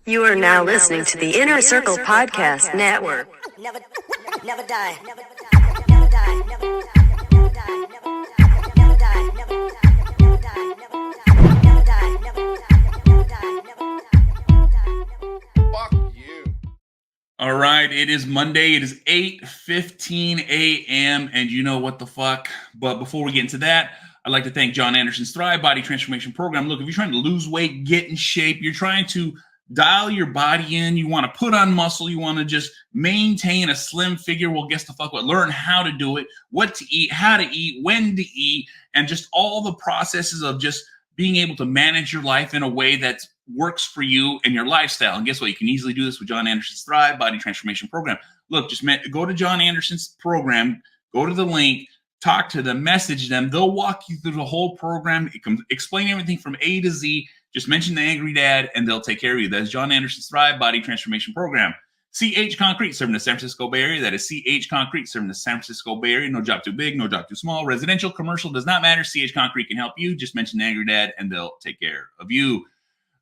You are now listening to the Inner Circle Podcast Network. Never die. Never die. Never die. Never die. Never die. Never die. Never die. Never die. Fuck you. All right, it is Monday. It is 8:15 a.m. and you know what the fuck. But before we get into that, I'd like to thank Jon Andersen's Thrive Body Transformation Program. Look, if you're trying to lose weight, get in shape, you're trying to dial your body in, you want to put on muscle, you want to just maintain a slim figure, well, guess the fuck what? Learn how to do it, what to eat, how to eat, when to eat, and just all the processes of just being able to manage your life in a way that works for you and your lifestyle. And guess what? You can easily do this with Jon Andersen's Thrive Body Transformation Program. Look, just go to Jon Andersen's program, go to the link, talk to them, message them. They'll walk you through the whole program. It can explain everything from A to Z. Just mention the Angry Dad, and they'll take care of you. That's Jon Andersen's Thrive Body Transformation Program. CH Concrete, serving the San Francisco Bay Area. That is CH Concrete, serving the San Francisco Bay Area. No job too big, no job too small. Residential, commercial, does not matter. CH Concrete can help you. Just mention the Angry Dad, and they'll take care of you.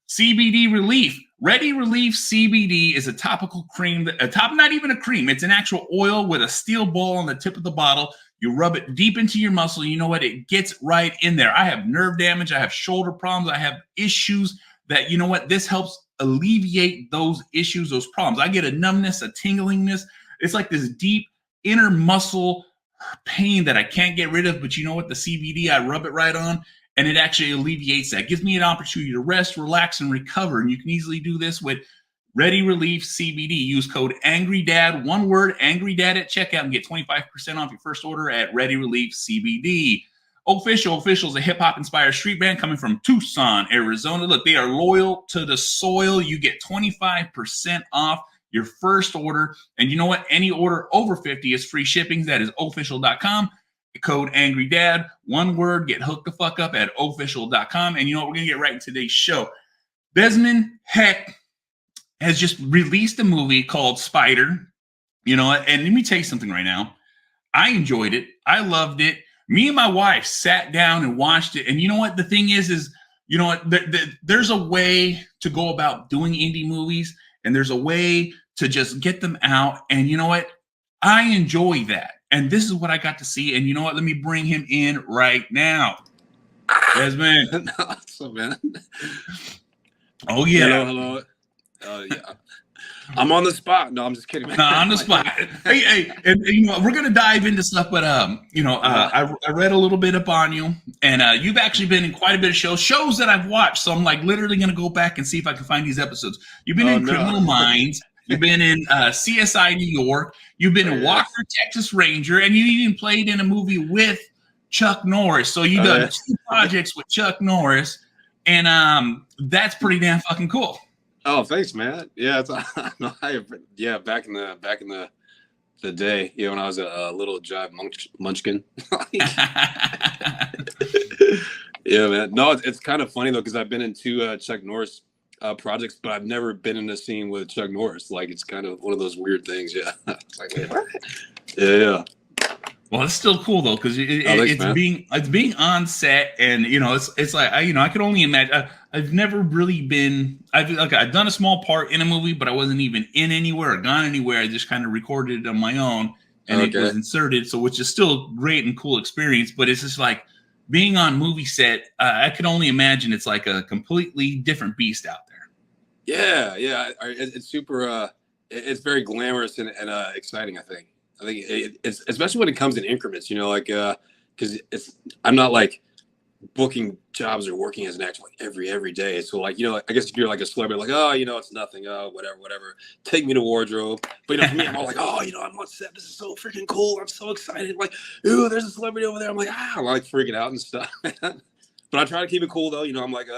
CBD Relief. Ready Relief CBD is a topical cream, not even a cream. It's an actual oil with a steel ball on the tip of the bottle. You rub it deep into your muscle. You know what? It gets right in there. I have nerve damage. I have shoulder problems. I have issues that, you know what? This helps alleviate those issues, those problems. I get a numbness, a tinglingness. It's like this deep inner muscle pain that I can't get rid of. But you know what? The CBD, I rub it right on, and it actually alleviates that. It gives me an opportunity to rest, relax, and recover. And you can easily do this with Ready Relief CBD. Use code AngryDad, one word, AngryDad at checkout, and get 25% off your first order at Ready Relief CBD. Official is a hip-hop inspired street band coming from Tucson, Arizona. Look, they are loyal to the soil. You get 25% off your first order. And you know what? Any order over 50 is free shipping. That is official.com. Code AngryDad, one word, get hooked the fuck up at official.com. And you know what? We're going to get right into today's show. Desmon Heck has just released a movie called Spider, you know, and let me tell you something right now. I enjoyed it. I loved it. Me and my wife sat down and watched it. And you know what? The thing is, you know what? There's a way to go about doing indie movies, and there's a way to just get them out. And you know what? I enjoy that. And this is what I got to see. And you know what? Let me bring him in right now. Desmon. Awesome, man. Oh, yeah. Hello. Yeah, I'm on the spot. No, I'm just kidding. No, on the spot. Hey, and you know we're gonna dive into stuff, but I read a little bit up on you, and you've actually been in quite a bit of shows that I've watched. So I'm like literally gonna go back and see if I can find these episodes. You've been in Criminal Minds. You've been in CSI New York. You've been in Walker, Texas Ranger, and you even played in a movie with Chuck Norris. So you've done 2 projects with Chuck Norris, and that's pretty damn fucking cool. Oh, thanks, man. Yeah, back in the day, when I was a little jive munchkin. Yeah, man. No, it's kind of funny though, because I've been in 2 Chuck Norris projects, but I've never been in a scene with Chuck Norris. Like, it's kind of one of those weird things. Yeah. It's like, wait, what? Yeah. Well, it's still cool though, because it's being on set, and you know it's like I can only imagine. I've never really been. I've done a small part in a movie, but I wasn't even in anywhere or gone anywhere. I just kind of recorded it on my own, and it was inserted. So, which is still a great and cool experience. But it's just like being on movie set. I can only imagine it's like a completely different beast out there. Yeah. It's super. It's very glamorous and exciting. I think it's especially when it comes in increments, you know, like because I'm not like booking jobs or working as an actor like every day. So like, you know, I guess if you're like a celebrity, like, oh, you know, it's nothing, oh, whatever, take me to wardrobe. But you know, for me, I'm all like, oh, you know, I'm on set, this is so freaking cool, I'm so excited, like, ooh, there's a celebrity over there. I'm like, I'm like freaking out and stuff. But I try to keep it cool though, you know, I'm like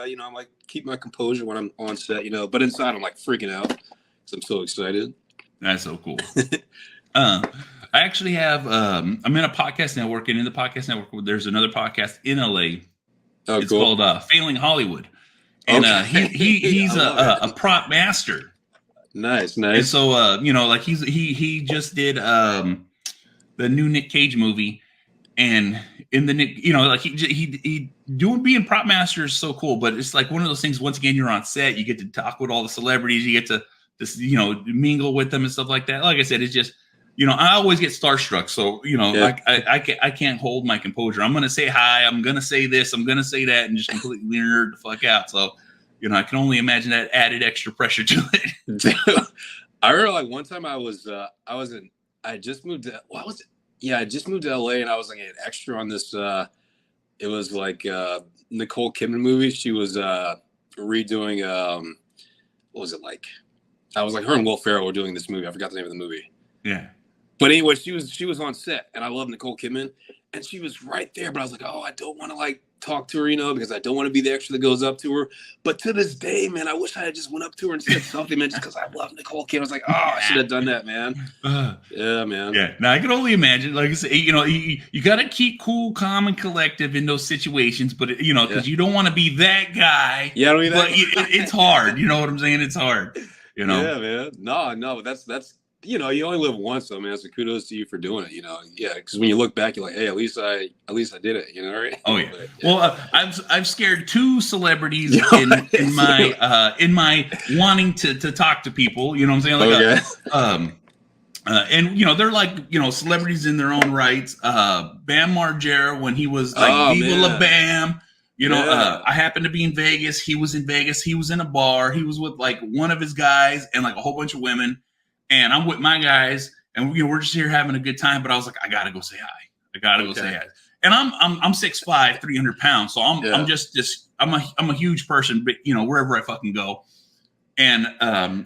keep my composure when I'm on set, you know, but inside I'm like freaking out because I'm so excited. That's so cool. I actually have I'm in a podcast network, and in the podcast network there's another podcast in LA. Oh, it's cool. called Failing Hollywood, and he's a prop master. Nice. And so you know, like he just did the new Nick Cage movie, And in the, you know, like he doing being prop master is so cool, but it's like one of those things. Once again, you're on set, you get to talk with all the celebrities, you get to this, you know, mingle with them and stuff like that. Like I said, it's just, you know, I always get starstruck. So, you know, like I can't hold my composure. I'm gonna say hi, I'm gonna say this, I'm gonna say that, and just completely nerd the fuck out. So, you know, I can only imagine that added extra pressure to it. I remember like one time I just moved to I just moved to LA, and I was like an extra on this it was like Nicole Kidman movie. She was redoing what was it like? I was like, her and Will Ferrell were doing this movie. I forgot the name of the movie. Yeah. But anyway, she was on set, and I love Nicole Kidman, and she was right there. But I was like, oh, I don't want to like talk to her, you know, because I don't want to be the extra that goes up to her. But to this day, man, I wish I had just went up to her and said something, man, just because I love Nicole Kidman. I was like, oh, I should have done that, man. Yeah, man. Yeah. Now I can only imagine. Like I say, you know, you got to keep cool, calm, and collective in those situations. But you know, because you don't want to be that guy. Yeah, I don't mean that. But it's hard. You know what I'm saying? It's hard. You know. Yeah, man. No, that's. You know, you only live once, though, man. So kudos to you for doing it. You know, yeah, because when you look back, you're like, hey, at least I did it. You know, right? Oh yeah. But, yeah. Well, I've scared 2 celebrities in my wanting to talk to people. You know what I'm saying? Like, and you know, they're like, you know, celebrities in their own rights. Bam Margera, when he was like Viva La Bam. You know, I happened to be in Vegas. He was in Vegas. He was in a bar. He was with like one of his guys and like a whole bunch of women. And I'm with my guys, and you know, we're just here having a good time. But I was like, I gotta go say hi. I gotta go say hi. And I'm 6'5", 300 pounds, so I'm just I'm a huge person, but you know, wherever I fucking go. And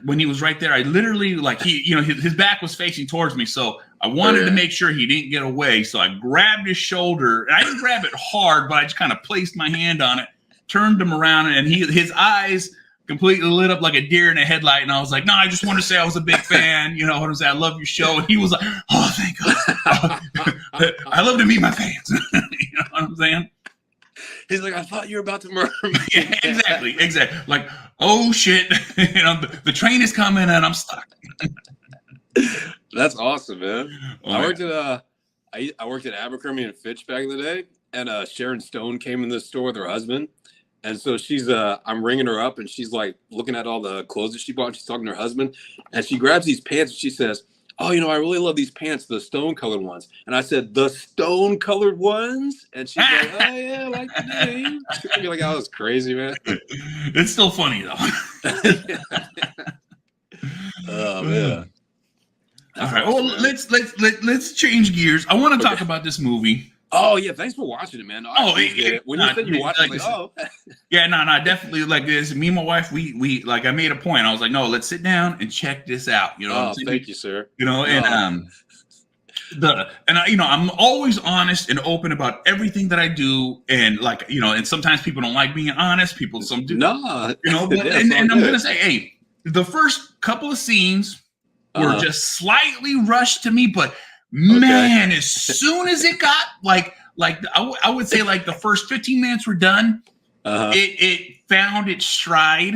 when he was right there, I literally like his back was facing towards me, so I wanted to make sure he didn't get away. So I grabbed his shoulder, and I didn't grab it hard, but I just kind of placed my hand on it, turned him around, and his eyes completely lit up like a deer in a headlight. And I was like, no, I just want to say I was a big fan. You know what I'm saying? I love your show. And he was like, oh, thank God. I love to meet my fans. You know what I'm saying? He's like, I thought you were about to murder me. Yeah, exactly. Like, oh shit. You know, the train is coming and I'm stuck. That's awesome, man. Oh, I worked at Abercrombie and Fitch back in the day, and Sharon Stone came in the store with her husband. And so I'm ringing her up, and she's like looking at all the clothes that she bought. And she's talking to her husband, and she grabs these pants, and she says, oh, you know, I really love these pants, the stone-colored ones. And I said, the stone-colored ones? And she's like, oh, yeah, I like the name. She'd be like, oh, that's crazy, man. It's still funny, though. Oh, man. All right, well, let's change gears. I want to talk about this movie. Oh yeah, thanks for watching it, man. When you said you watched it, like, oh. Yeah, no, definitely like this. Me and my wife, we like I made a point. I was like, no, let's sit down and check this out. You know, thank you, sir. You know, and you know, I'm always honest and open about everything that I do, and like, you know, and sometimes people don't like being honest. People some do. No, you know, but, and I'm gonna say, hey, the first couple of scenes were just slightly rushed to me, but. Man, as soon as it got like I would say like the first 15 minutes were done, it found its stride.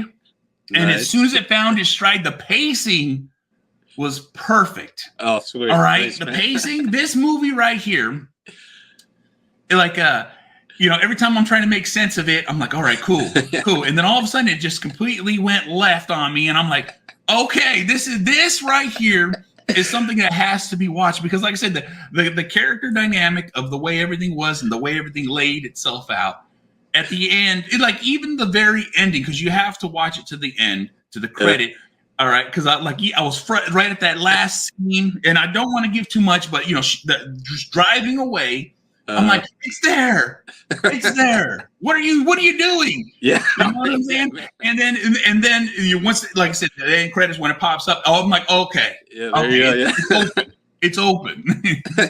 And as soon as it found its stride, the pacing was perfect. Oh, sweet. All right. Nice, the pacing, this movie right here, like you know, every time I'm trying to make sense of it, I'm like, all right, cool. And then all of a sudden it just completely went left on me. And I'm like, okay, this right here is something that has to be watched, because like I said, the character dynamic of the way everything was and the way everything laid itself out at the end, even the very ending, because you have to watch it to the end, to the credit. All right, because I was right at that last scene, and I don't want to give too much, but you know, just driving away, I'm like, it's there. What are you doing? Yeah, you know what I'm saying? And then you once, like I said, the end credits, when it pops up, I'm like, okay, yeah, there you go. Yeah, it's open.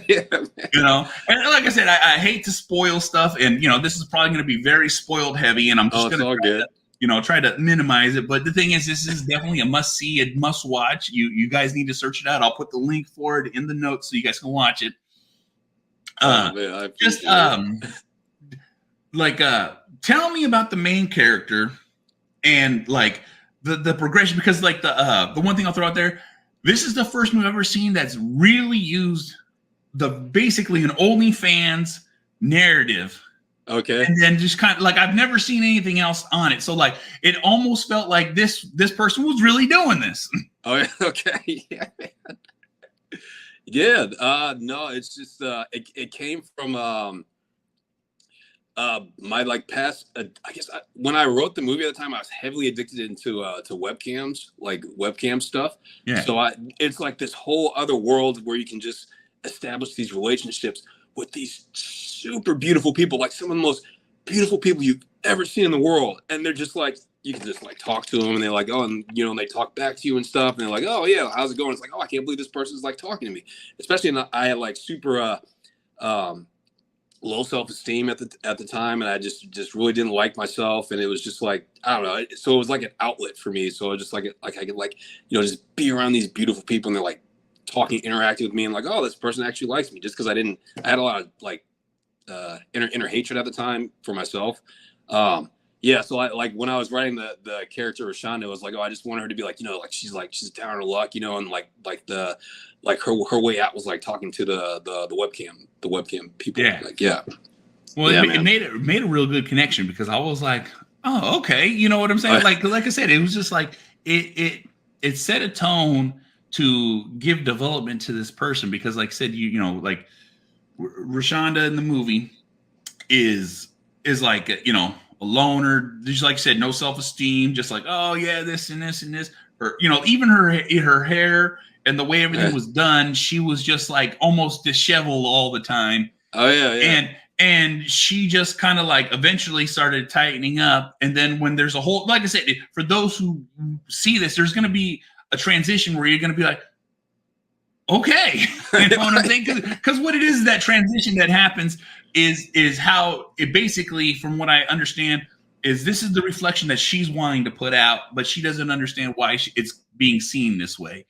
Yeah, you know, and like I said, I hate to spoil stuff, and you know, this is probably going to be very spoiled heavy, and I'm just going to try to minimize it. But the thing is, this is definitely a must see, a must watch. You guys need to search it out. I'll put the link for it in the notes so you guys can watch it. Tell me about the main character and like the progression, because like the one thing I'll throw out there, this is the first movie I've ever seen that's really used basically an OnlyFans narrative. Okay. And then just kind of like, I've never seen anything else on it. So like, it almost felt like this person was really doing this. Oh, okay. Yeah, man. Yeah. No, it's just, it came from, my like past, I guess when I wrote the movie at the time, I was heavily addicted into, to webcams, like webcam stuff. Yeah. So it's like this whole other world where you can just establish these relationships with these super beautiful people, like some of the most beautiful people you've ever seen in the world. And they're just like, you can just like talk to them and they're like, oh, and you know, and they talk back to you and stuff. And they're like, oh yeah, how's it going? It's like, oh, I can't believe this person's like talking to me. Especially I had like super low self-esteem at the time. And I just really didn't like myself. And it was just like, I don't know. So it was like an outlet for me. So it was just like I could like, you know, just be around these beautiful people and they're like talking, interacting with me and like, oh, this person actually likes me, just because I had a lot of like inner hatred at the time for myself. Yeah, so I like when I was writing the character Rashonda, it was like, oh, I just want her to be like, you know, like she's down on her luck, you know, and like her way out was like talking to the webcam people. Yeah. Like, yeah. Well, yeah, it made a real good connection, because I was like, oh, okay, you know what I'm saying? Like I said, it was just like it set a tone to give development to this person, because like I said, you know, like Rashonda in the movie is like, you know, a loner, just like I said, no self-esteem, just like, oh yeah, this and this and this, or, you know, even her hair and the way everything was done, she was just like almost disheveled all the time. Oh yeah. And she just kind of like eventually started tightening up. And then when there's a whole, like I said, for those who see this, there's going to be a transition where you're going to be like, okay, you know what I'm saying? Because what it is, that transition that happens is how it basically, from what I understand, is this is the reflection that she's wanting to put out, but she doesn't understand why it's being seen this way.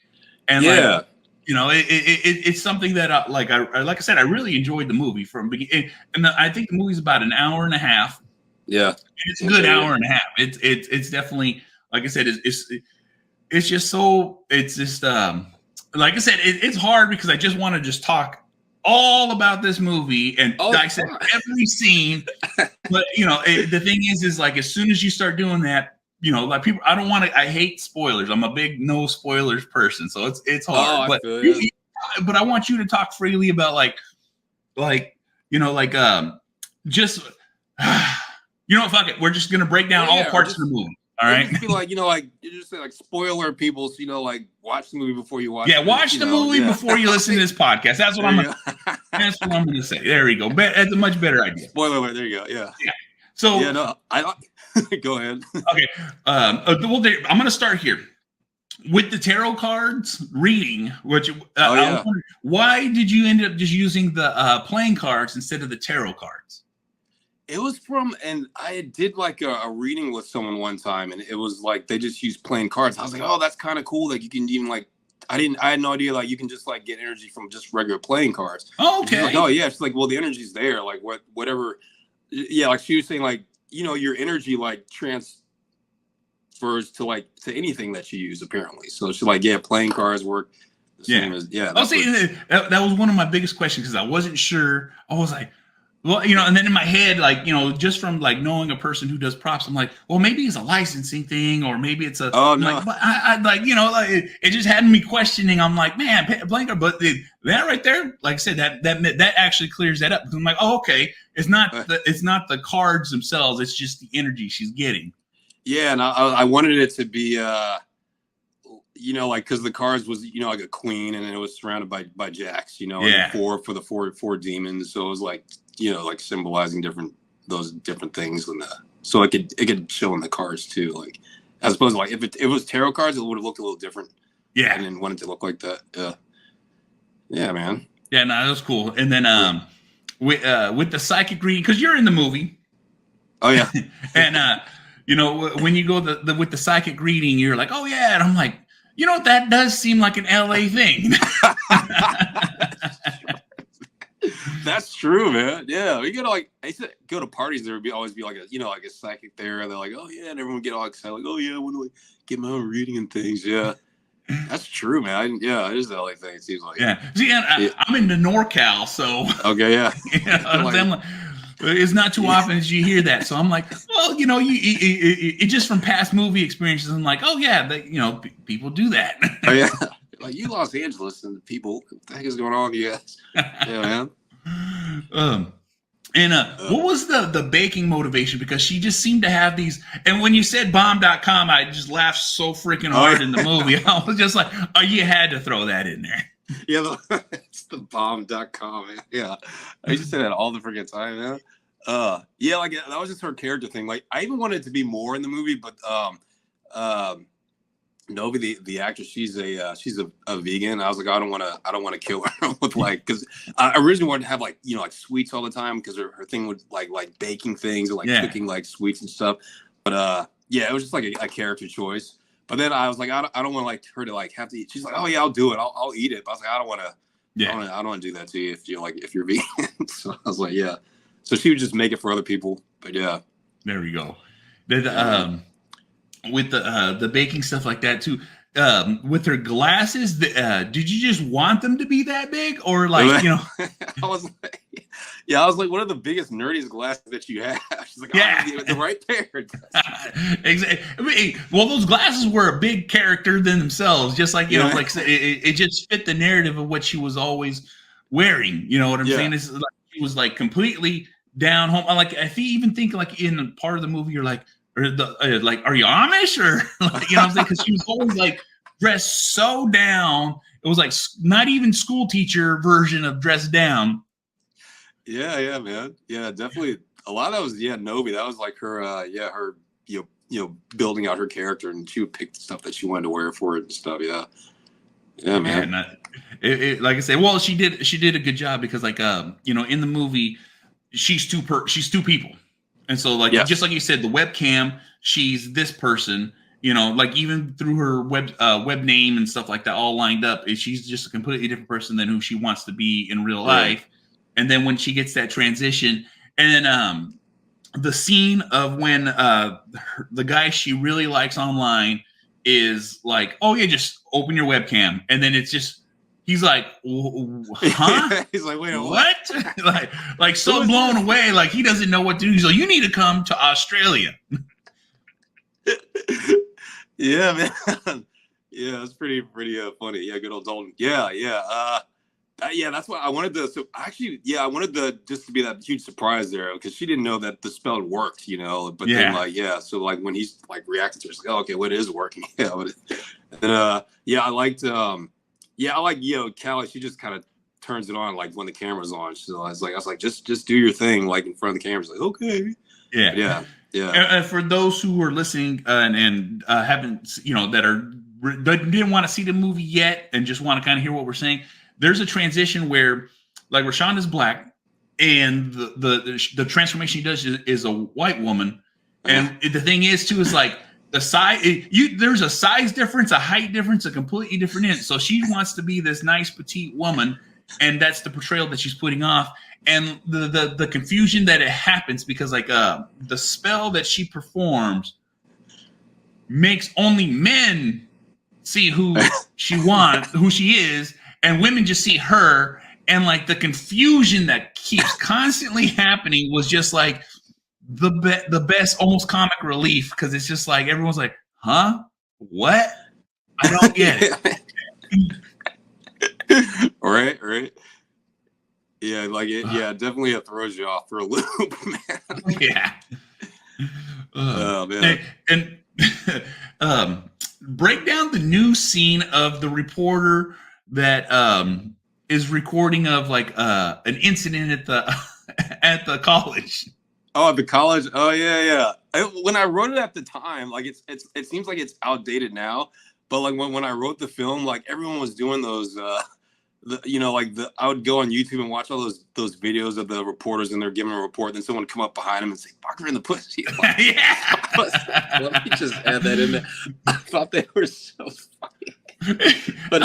And yeah, like, you know, it's something that like I said, I really enjoyed the movie from beginning, and I think the movie's about an hour and a half. Yeah, it's a good hour and a half. It's definitely, like I said, it's just so, it's just like I said, it's hard because I just want to just talk all about this movie and dissect every scene. But you know, the thing is like, as soon as you start doing that, you know, like people, I hate spoilers. I'm a big no spoilers person, so it's hard. But I want you to talk freely about like you know, like just you know, fuck it, we're just gonna break down all parts of the movie. All right. Just be like, you know, like you just say like spoiler people, so, you know, like watch the movie before you watch. Yeah, watch the movie before you listen to this podcast. That's what that's what I'm gonna say. There we go. That's a much better idea. Spoiler alert. There you go. Yeah. So yeah, no, go ahead. Okay. Well, I'm gonna start here with the tarot cards reading. Which why did you end up just using the playing cards instead of the tarot cards? It was and I did like a reading with someone one time, and it was like they just used playing cards. I was like, oh, that's kind of cool. Like you can even like, I had no idea like you can just like get energy from just regular playing cards. Oh, okay. Like, oh yeah, it's like, well, the energy's there. Like whatever. Yeah, like she was saying, like, you know, your energy like transfers to anything that you use apparently. So she's like, yeah, playing cards work the same as I'll say that was one of my biggest questions, because I wasn't sure. I was like, well, you know, and then in my head, like, you know, just from like knowing a person who does props, I'm like, well, maybe it's a licensing thing, or maybe it's a. Oh no! Like, but I like, you know, like it just had me questioning. I'm like, man, blanker, but that right there, like I said, that actually clears that up. I'm like, oh, okay, it's not the cards themselves; it's just the energy she's getting. Yeah, and I wanted it to be, you know, like, because the cards was, you know, like a queen, and then it was surrounded by jacks, you know, and four demons. So it was like, you know, like symbolizing those different things, and so it could show in the cards too. Like, as opposed to like if it was tarot cards, it would have looked a little different. Yeah, I didn't want it to look like that. Yeah, man. Yeah, no, that was cool. And then with the psychic reading, because you're in the movie. Oh yeah. And you know, when you go with the psychic reading, you're like, oh yeah, and I'm like, you know, that does seem like an LA thing. That's true, man. Yeah, we go to like, I used to go to parties. There would always be like a, you know, like a psychic there. And they're like, oh yeah, and everyone would get all excited, like, oh yeah, I want to like get my own reading and things. Yeah, That's true, man. Yeah, it is the LA thing. It seems like. Yeah. See, and I'm in the NorCal, so Okay, yeah. you know, I'm like, it's not too often as you hear that. So I'm like, well, you know, it just from past movie experiences. I'm like, oh yeah, you know, people do that. Oh yeah, like you Los Angeles and people, what the heck is going on with you guys? Yeah, man. What was the baking motivation? Because she just seemed to have these. And when you said bomb.com, I just laughed so freaking hard in the movie. I was just like, oh, you had to throw that in there. Yeah, it's the bomb.com, man. Yeah, I used to say that all the freaking time, man. Yeah, like that was just her character thing. Like I even wanted it to be more in the movie, but Novi, the actress, she's a vegan. I was like, I don't want to kill her with like, because I originally wanted to have like, you know, like sweets all the time because her thing would like baking things and like cooking like sweets and stuff. But yeah, it was just like a character choice. But then I was like, I don't want like her to like have to eat. She's like, oh yeah, I'll do it. I'll eat it. But I was like, I don't want to. Yeah. I don't want to do that to you if you're vegan. So I was like, yeah. So she would just make it for other people. But yeah. There we go. With the baking stuff like that too. With her glasses, did you just want them to be that big, or like, you know? I was like, what are the biggest nerdiest glasses that you have? She's like, yeah, the right pair. Exactly. I mean, well, those glasses were a big character than themselves. Just like, you know, like it just fit the narrative of what she was always wearing. You know what I'm saying? It's like she was like completely down home. Like if you even think like in part of the movie, you're like, or like, are you Amish or like, you know what I'm saying? Because she was always like dressed so down. It was like not even school teacher version of dressed down. Yeah, man. Yeah, definitely. A lot of that was Novi. That was like her. Her you know building out her character, and she would pick the stuff that she wanted to wear for it and stuff. Yeah, man. Like I said, well, she did a good job because like you know, in the movie, she's two people. And so, like, just like you said, the webcam, she's this person, you know, like even through her web name and stuff like that, all lined up, she's just a completely different person than who she wants to be in real life. And then when she gets that transition, and then the scene of when the guy she really likes online is like, oh yeah, just open your webcam, and then it's just. He's like, huh? He's like, wait, what? like so blown away, like he doesn't know what to do. He's like, you need to come to Australia. Yeah, man. Yeah, it's pretty funny. Yeah, good old Dalton. Yeah. That's what I wanted to. So actually, I wanted just to be that huge surprise there because she didn't know that the spell worked, you know. But then, like, so like when he's like reacting to her, it's like, oh, okay, what is working? I liked. I like, you know, Callie, she just kind of turns it on like when the camera's on. So I was like, just do your thing, like in front of the camera. Like, okay. Yeah. And for those who are listening and haven't, you know, that didn't want to see the movie yet and just want to kind of hear what we're saying, there's a transition where like Rashawn is black and the transformation he does is a white woman. And the thing is too, is like, the size, there's a size difference, a height difference, a completely different end. So she wants to be this nice petite woman, and that's the portrayal that she's putting off. And the confusion that it happens because like the spell that she performs makes only men see who she is, and women just see her. And like the confusion that keeps constantly happening was just like. The best almost comic relief because it's just like everyone's like, huh? What? I don't get it. Right. Yeah, like it. Yeah, definitely it throws you off for a loop, man. Yeah. Oh man. And break down the new scene of the reporter that is recording of like an incident at the college. Oh, at the college. Oh, yeah. When I wrote it at the time, like it seems like it's outdated now. But like when I wrote the film, like everyone was doing those, I would go on YouTube and watch all those videos of the reporters and they're giving a report. Then someone would come up behind them and say, "Fuck her in the pussy." Like, let me just add that in there. I thought they were so funny. But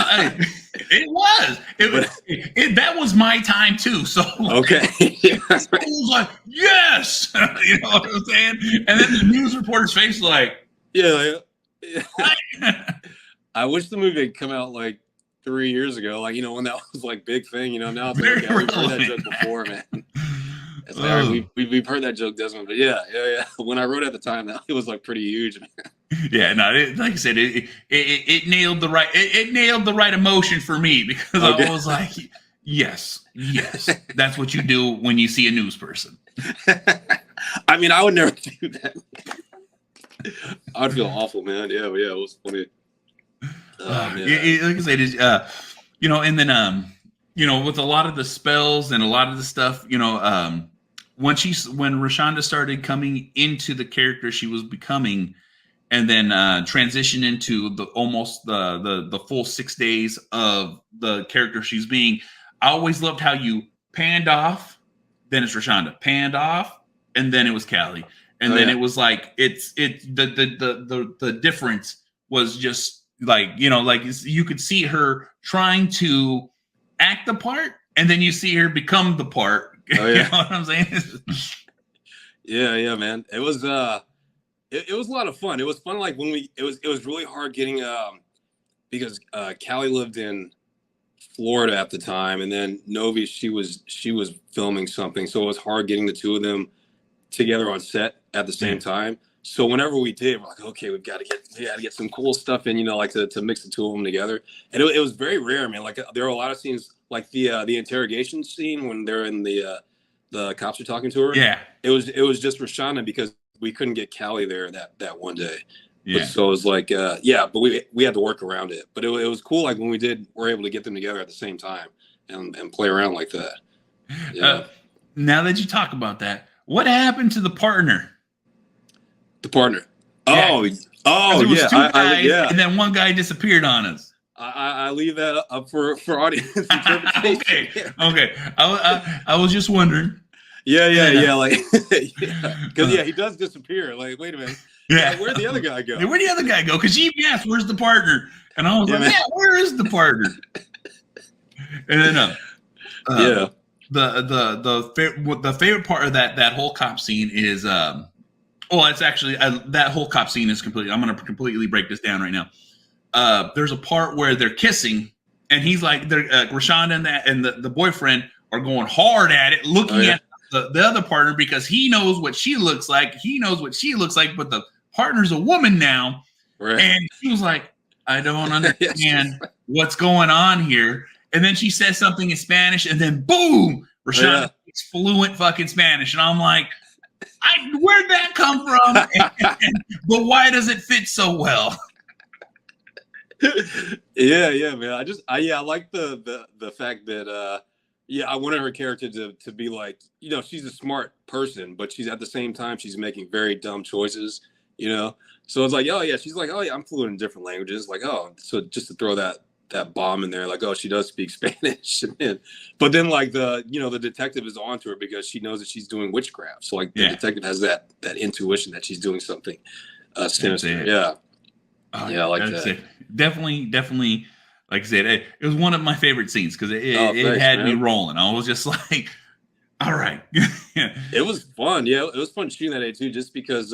that was my time too. So okay, I was like, yes, you know what I'm saying. And then the news reporter's face was like, yeah. I wish the movie had come out like 3 years ago, like, you know, when that was like big thing, you know. Now it's Very like, yeah, we've heard that relevant. joke before, man. It's like, all right, we've heard that joke, Desmond, but yeah. When I wrote it at the time, it was like pretty huge. Yeah, no, like I said, it nailed the right it nailed the right emotion for me, because Okay. I was like, yes, that's what you do when you see a news person. I mean, I would never do that. I'd feel awful, man. Yeah, but yeah, it was funny. Man. Like I said, you know, and then you know, with a lot of the spells and a lot of the stuff, you know, when Rashonda started coming into the character she was becoming, and then transition into the full 6 days of the character she's being, I always loved how you panned off, then it's Rashonda, panned off, and then it was Callie, and then it was like the difference was just like, you know, like you could see her trying to act the part, and then you see her become the part. Oh, yeah. You know what I'm saying? Yeah, man. It was it was a lot of fun. It was fun, like when it was really hard getting because Callie lived in Florida at the time, and then Novi, she was filming something, so it was hard getting the two of them together on set at the same time. So whenever we did, we're like, okay, we got to get some cool stuff in, you know, like to mix the two of them together. And it was very rare, man. Like there are a lot of scenes, like the interrogation scene when they're in the cops are talking to her. Yeah, it was just Rashonda, because we couldn't get Callie there that one day. yeah. But, so it was like, but we had to work around it. But it was cool, like when we're able to get them together at the same time and play around like that. Yeah. Now that you talk about that, what happened to the partner? The partner. Yeah. Oh, There was yeah. two guys, yeah. and then one guy disappeared on us. I leave that up for audience interpretation. Okay. I was just wondering. Yeah. Like, because he does disappear. Like, wait a minute. Yeah. Where'd the other guy go? Where'd the other guy go? Because she asked, "Where's the partner?" And I was like, man. "Yeah, where is the partner?" And then the favorite part of that whole cop scene is it's actually that whole cop scene is completely. I'm going to completely break this down right now. There's a part where they're kissing, and he's like, Rashonda and the boyfriend are going hard at it, looking at the other partner, because he knows what she looks like. He knows what she looks like, but the partner's a woman now. Right. And he was like, I don't understand what's going on here. And then she says something in Spanish, and then boom, Rashonda speaks fluent fucking Spanish. And I'm like, where'd that come from? But why does it fit so well? Yeah, man. I like the fact that I wanted her character to be like, you know, she's a smart person, but she's at the same time she's making very dumb choices, you know. So it's like, oh yeah, she's like, oh yeah, I'm fluent in different languages. Like, oh, so just to throw that bomb in there, like, oh, she does speak Spanish. But then like the detective is onto her because she knows that she's doing witchcraft. So like the detective has that intuition that she's doing something sinister. Yeah. I like that. Definitely. Like I said, it was one of my favorite scenes because it had me rolling. I was just like, all right. It was fun. Yeah, it was fun shooting that day too, just because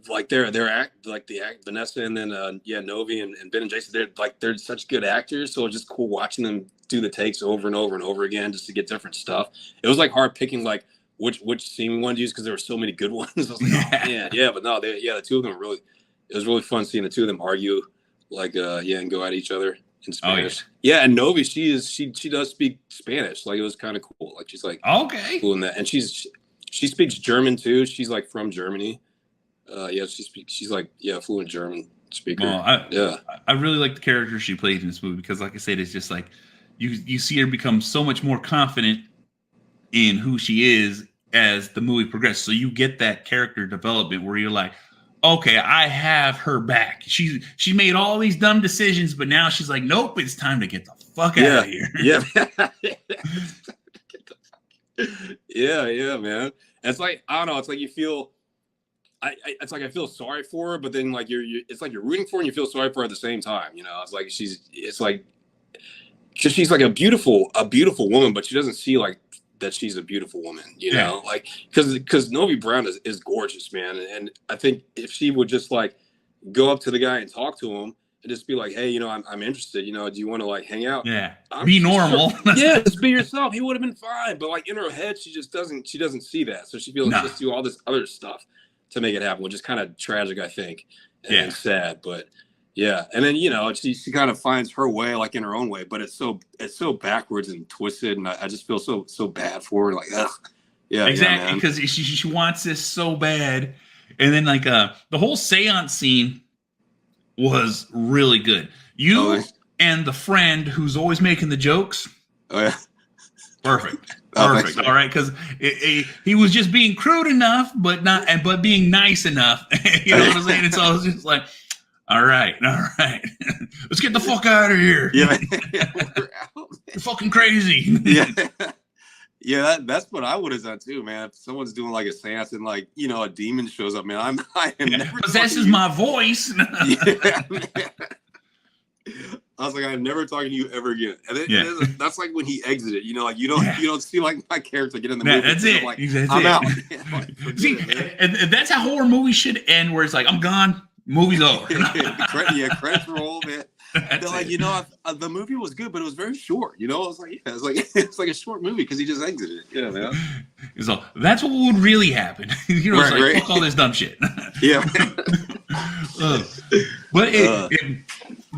like Vanessa and then Novi and Ben and Jason, they're such good actors, so it was just cool watching them do the takes over and over and over again just to get different stuff. It was like hard picking like which scene we wanted to use because there were so many good ones. I was like, oh man, but no, the two of them were it was really fun seeing the two of them argue like and go at each other in Spanish. And Novi, she does speak Spanish. Like it was kind of cool. Like she's like cool in that, and she speaks German too. She's like from Germany. She's like fluent German speaker. I really like the character she played in this movie because, like I said, it's just like you see her become so much more confident in who she is as the movie progresses. So you get that character development where you're like, okay, I have her back. She made all these dumb decisions, but now she's like, nope, it's time to get the fuck out of here. Yeah, man. It's like, I don't know. It's like you feel. It's like I feel sorry for her, but then like it's like you're rooting for her and you feel sorry for her at the same time. You know, it's like because she's like a beautiful woman, but she doesn't see like that she's a beautiful woman. You know, like because Novi Brown is gorgeous, man, and I think if she would just like go up to the guy and talk to him, and just be like, hey, I'm interested. Do you want to like hang out? Yeah. I'm Be normal. Sure. Yeah, just be yourself. He would have been fine. But like in her head, she doesn't see that. So she feels No. just do all this other stuff to make it happen, which is kind of tragic, I think, and sad. But yeah, and then she kind of finds her way, like in her own way. But it's so backwards and twisted, and I just feel so bad for her. Like, ugh. Yeah, exactly, because she wants this so bad, and then like the whole seance scene was really good. And the friend who's always making the jokes. Oh yeah, perfect. All right, because he was just being crude enough, but being nice enough. You know what I'm saying? It's all just like, all right, let's get the fuck out of here. Yeah, we're out. You're fucking crazy. Yeah. Yeah, that's what I would have done too, man. If someone's doing like a seance and like a demon shows up, man, I am never possesses my voice. Yeah, man. I was like, I'm never talking to you ever again. And then, that's like when he exited. Like you don't see like my character get in the movie. That's it. Like, that's I'm out. See, and that's how horror movies should end, where it's like, I'm gone, movie's over. Credits roll, man. They're like, the movie was good, but it was very short. I was like, it's like a short movie because he just exited. Yeah, man. So that's what would really happen. Right. Fuck all this dumb shit. Yeah. But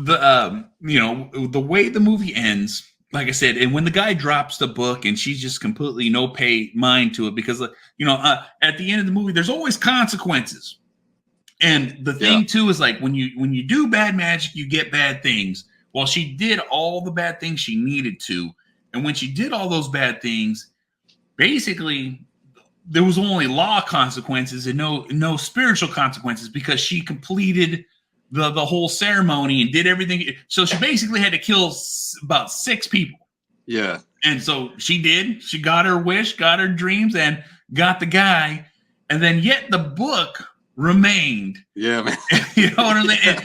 the way the movie ends, like I said, and when the guy drops the book and she's just completely no pay mind to it, because at the end of the movie, there's always consequences. And the thing too is like when you do bad magic, you get bad things. Well, she did all the bad things she needed to, and when she did all those bad things, basically there was only law consequences and no spiritual consequences, because she completed the whole ceremony and did everything. So she basically had to kill about 6 people. Yeah. And so she did. She got her wish, got her dreams, and got the guy. And then yet the book remained. Yeah, man. You know what I'm saying?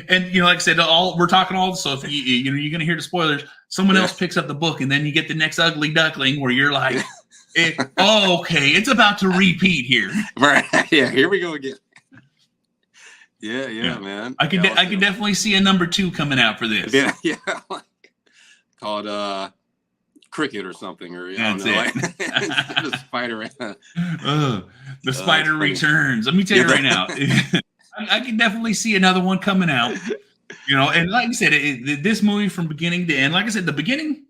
And like I said, we're talking all. So if you're gonna hear the spoilers, someone else picks up the book, and then you get the next ugly duckling where you're like, okay, it's about to repeat here. Right? Yeah, here we go again. Yeah, man. I can definitely see a number 2 coming out for this. Yeah. Called Cricket or something, or that's it. The spider. The spider returns. Let me tell you right now, I can definitely see another one coming out. And like I said, this movie from beginning to end, like I said, the beginning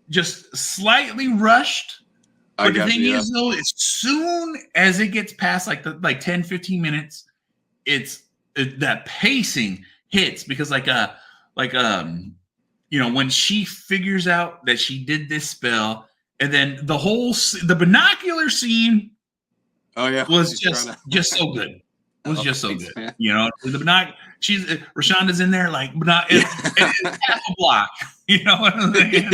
just slightly rushed. But the thing is, though, as soon as it gets past like 10, 15 minutes, that pacing hits, because when she figures out that she did this spell, and then the binocular scene, was just so good. It was just so good. Man. The binocular. Rashonda's in there like it's half a block. You know what I'm saying?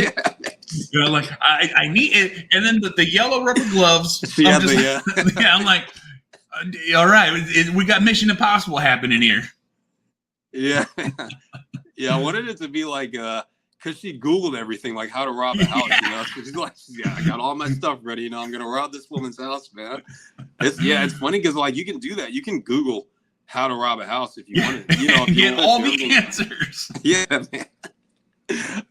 Yeah. Like I need it, and then the yellow rubber gloves. I'm like, all right, we got Mission Impossible happening here. Yeah. Yeah, I wanted it to be like, because she Googled everything, like how to rob a house, So she's like, I got all my stuff ready, I'm going to rob this woman's house, man. It's funny because, like, you can do that. You can Google how to rob a house if you want to, if you get all the answers. Yeah, man.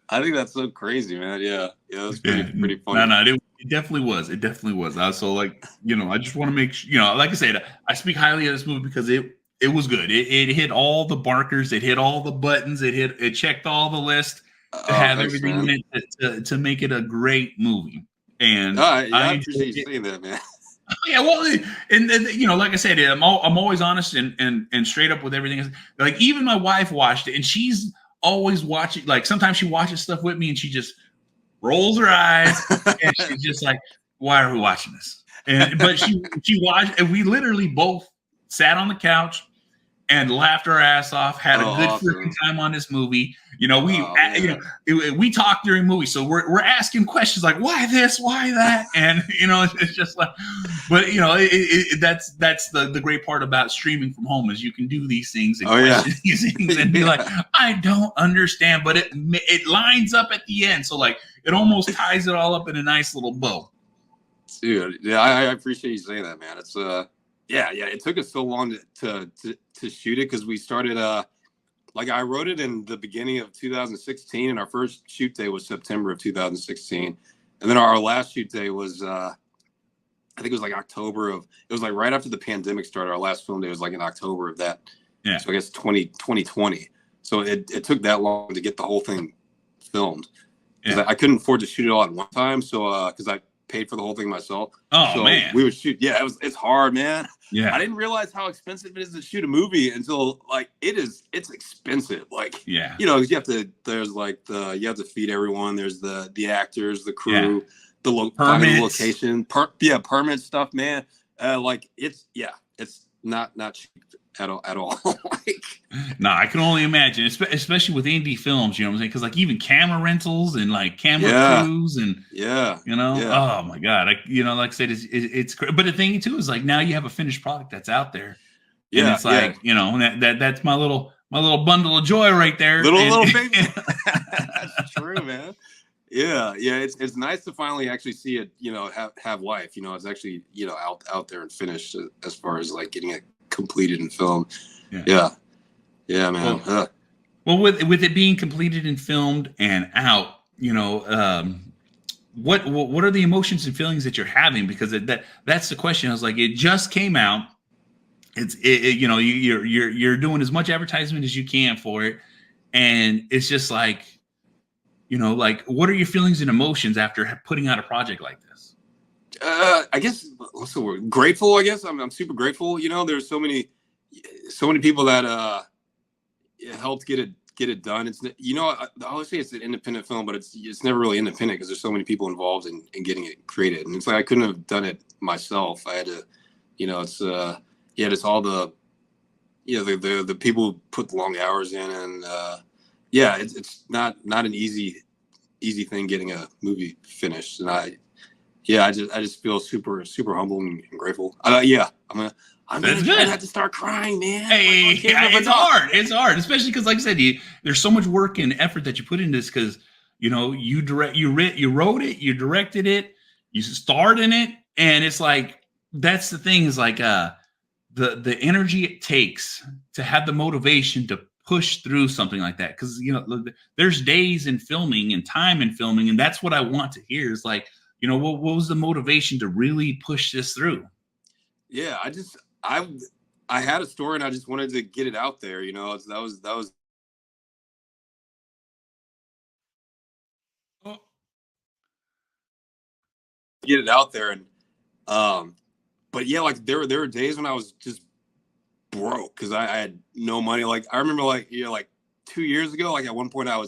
I think that's so crazy, man. Yeah, that's pretty funny. No, it definitely was. It definitely was. So, like, I just want to make sure, like I said, I speak highly of this movie because it was good. It hit all the markers. It hit all the buttons. It checked all the list to have everything in it to make it a great movie. And I appreciate you saying that, man. Yeah, well, and like I said, I'm always honest and straight up with everything. Like, even my wife watched it, and she's always watching. Like, sometimes she watches stuff with me, and she just rolls her eyes, and she's just like, "Why are we watching this?" But she watched, and we literally both sat on the couch and laughed our ass off, had a good freaking time on this movie. We talked during movies, so we're asking questions like, why this, why that? And it's just like, but that's the great part about streaming from home, is you can do these things and question these things and be like, I don't understand, but it lines up at the end, so like it almost ties it all up in a nice little bow. Dude, yeah, I appreciate you saying that, man. It's it took us so long to shoot it, because we started like I wrote it in the beginning of 2016, and our first shoot day was September of 2016, and then our last shoot day was I think it was like October of, it was like right after the pandemic started. Our last film day was like in October of that. Yeah. So I guess 2020. So it took that long to get the whole thing filmed. Yeah. I couldn't afford to shoot it all at one time. So because I paid for the whole thing myself. Oh, so man. we would shoot. Yeah, it's hard, man. Yeah. I didn't realize how expensive it is to shoot a movie until like it's expensive. Like, Yeah. you know, you have to, there's like you have to feed everyone. There's the actors, the crew, the finding the location, permit stuff, man. Like it's not cheap at all. Like, no, I can only imagine, especially with indie films, you know what I'm saying? Because like even camera rentals and like camera crews and you know, oh my god, you know, like I said, it's but the thing too is like now you have a finished product that's out there, and it's like you know that's my little bundle of joy right there, little baby. That's true, man. Yeah, it's nice to finally actually see it, you know, have life. You know, it's actually, you know, out there and finished as far as like getting it completed in film. Yeah, man. Well, with it being completed and filmed and out, you know, what are the emotions and feelings that you're having? Because that's the question. I was like, it just came out. It's you know, you're doing as much advertisement as you can for it, and it's just like, you know, like what are your feelings and emotions after putting out a project like this? I guess what's the word? Grateful. I guess I'm super grateful. You know, there's so many people that helped get it done. It's, you know, I always say it's an independent film, but it's never really independent because there's so many people involved in getting it created. And it's like I couldn't have done it myself. I had to, you know, it's it's all the, you know, the people who put the long hours in, and it's not an easy thing getting a movie finished. And I just feel super humble and grateful. I'm gonna try not to start crying, man. Hey, it's hard. It's hard, especially because, like I said, there's so much work and effort that you put into this. Because you know, you wrote it, you directed it, you starred in it, and it's like that's the thing is like the energy it takes to have the motivation to push through something like that. Because you know, there's days in filming and time in filming, and that's what I want to hear. Is like, you know, what was the motivation to really push this through? Yeah, I had a story and I just wanted to get it out there, you know. That was get it out there. And but yeah, like there were days when I was just broke because I had no money. Like I remember, like, you know, like 2 years ago, like at one point I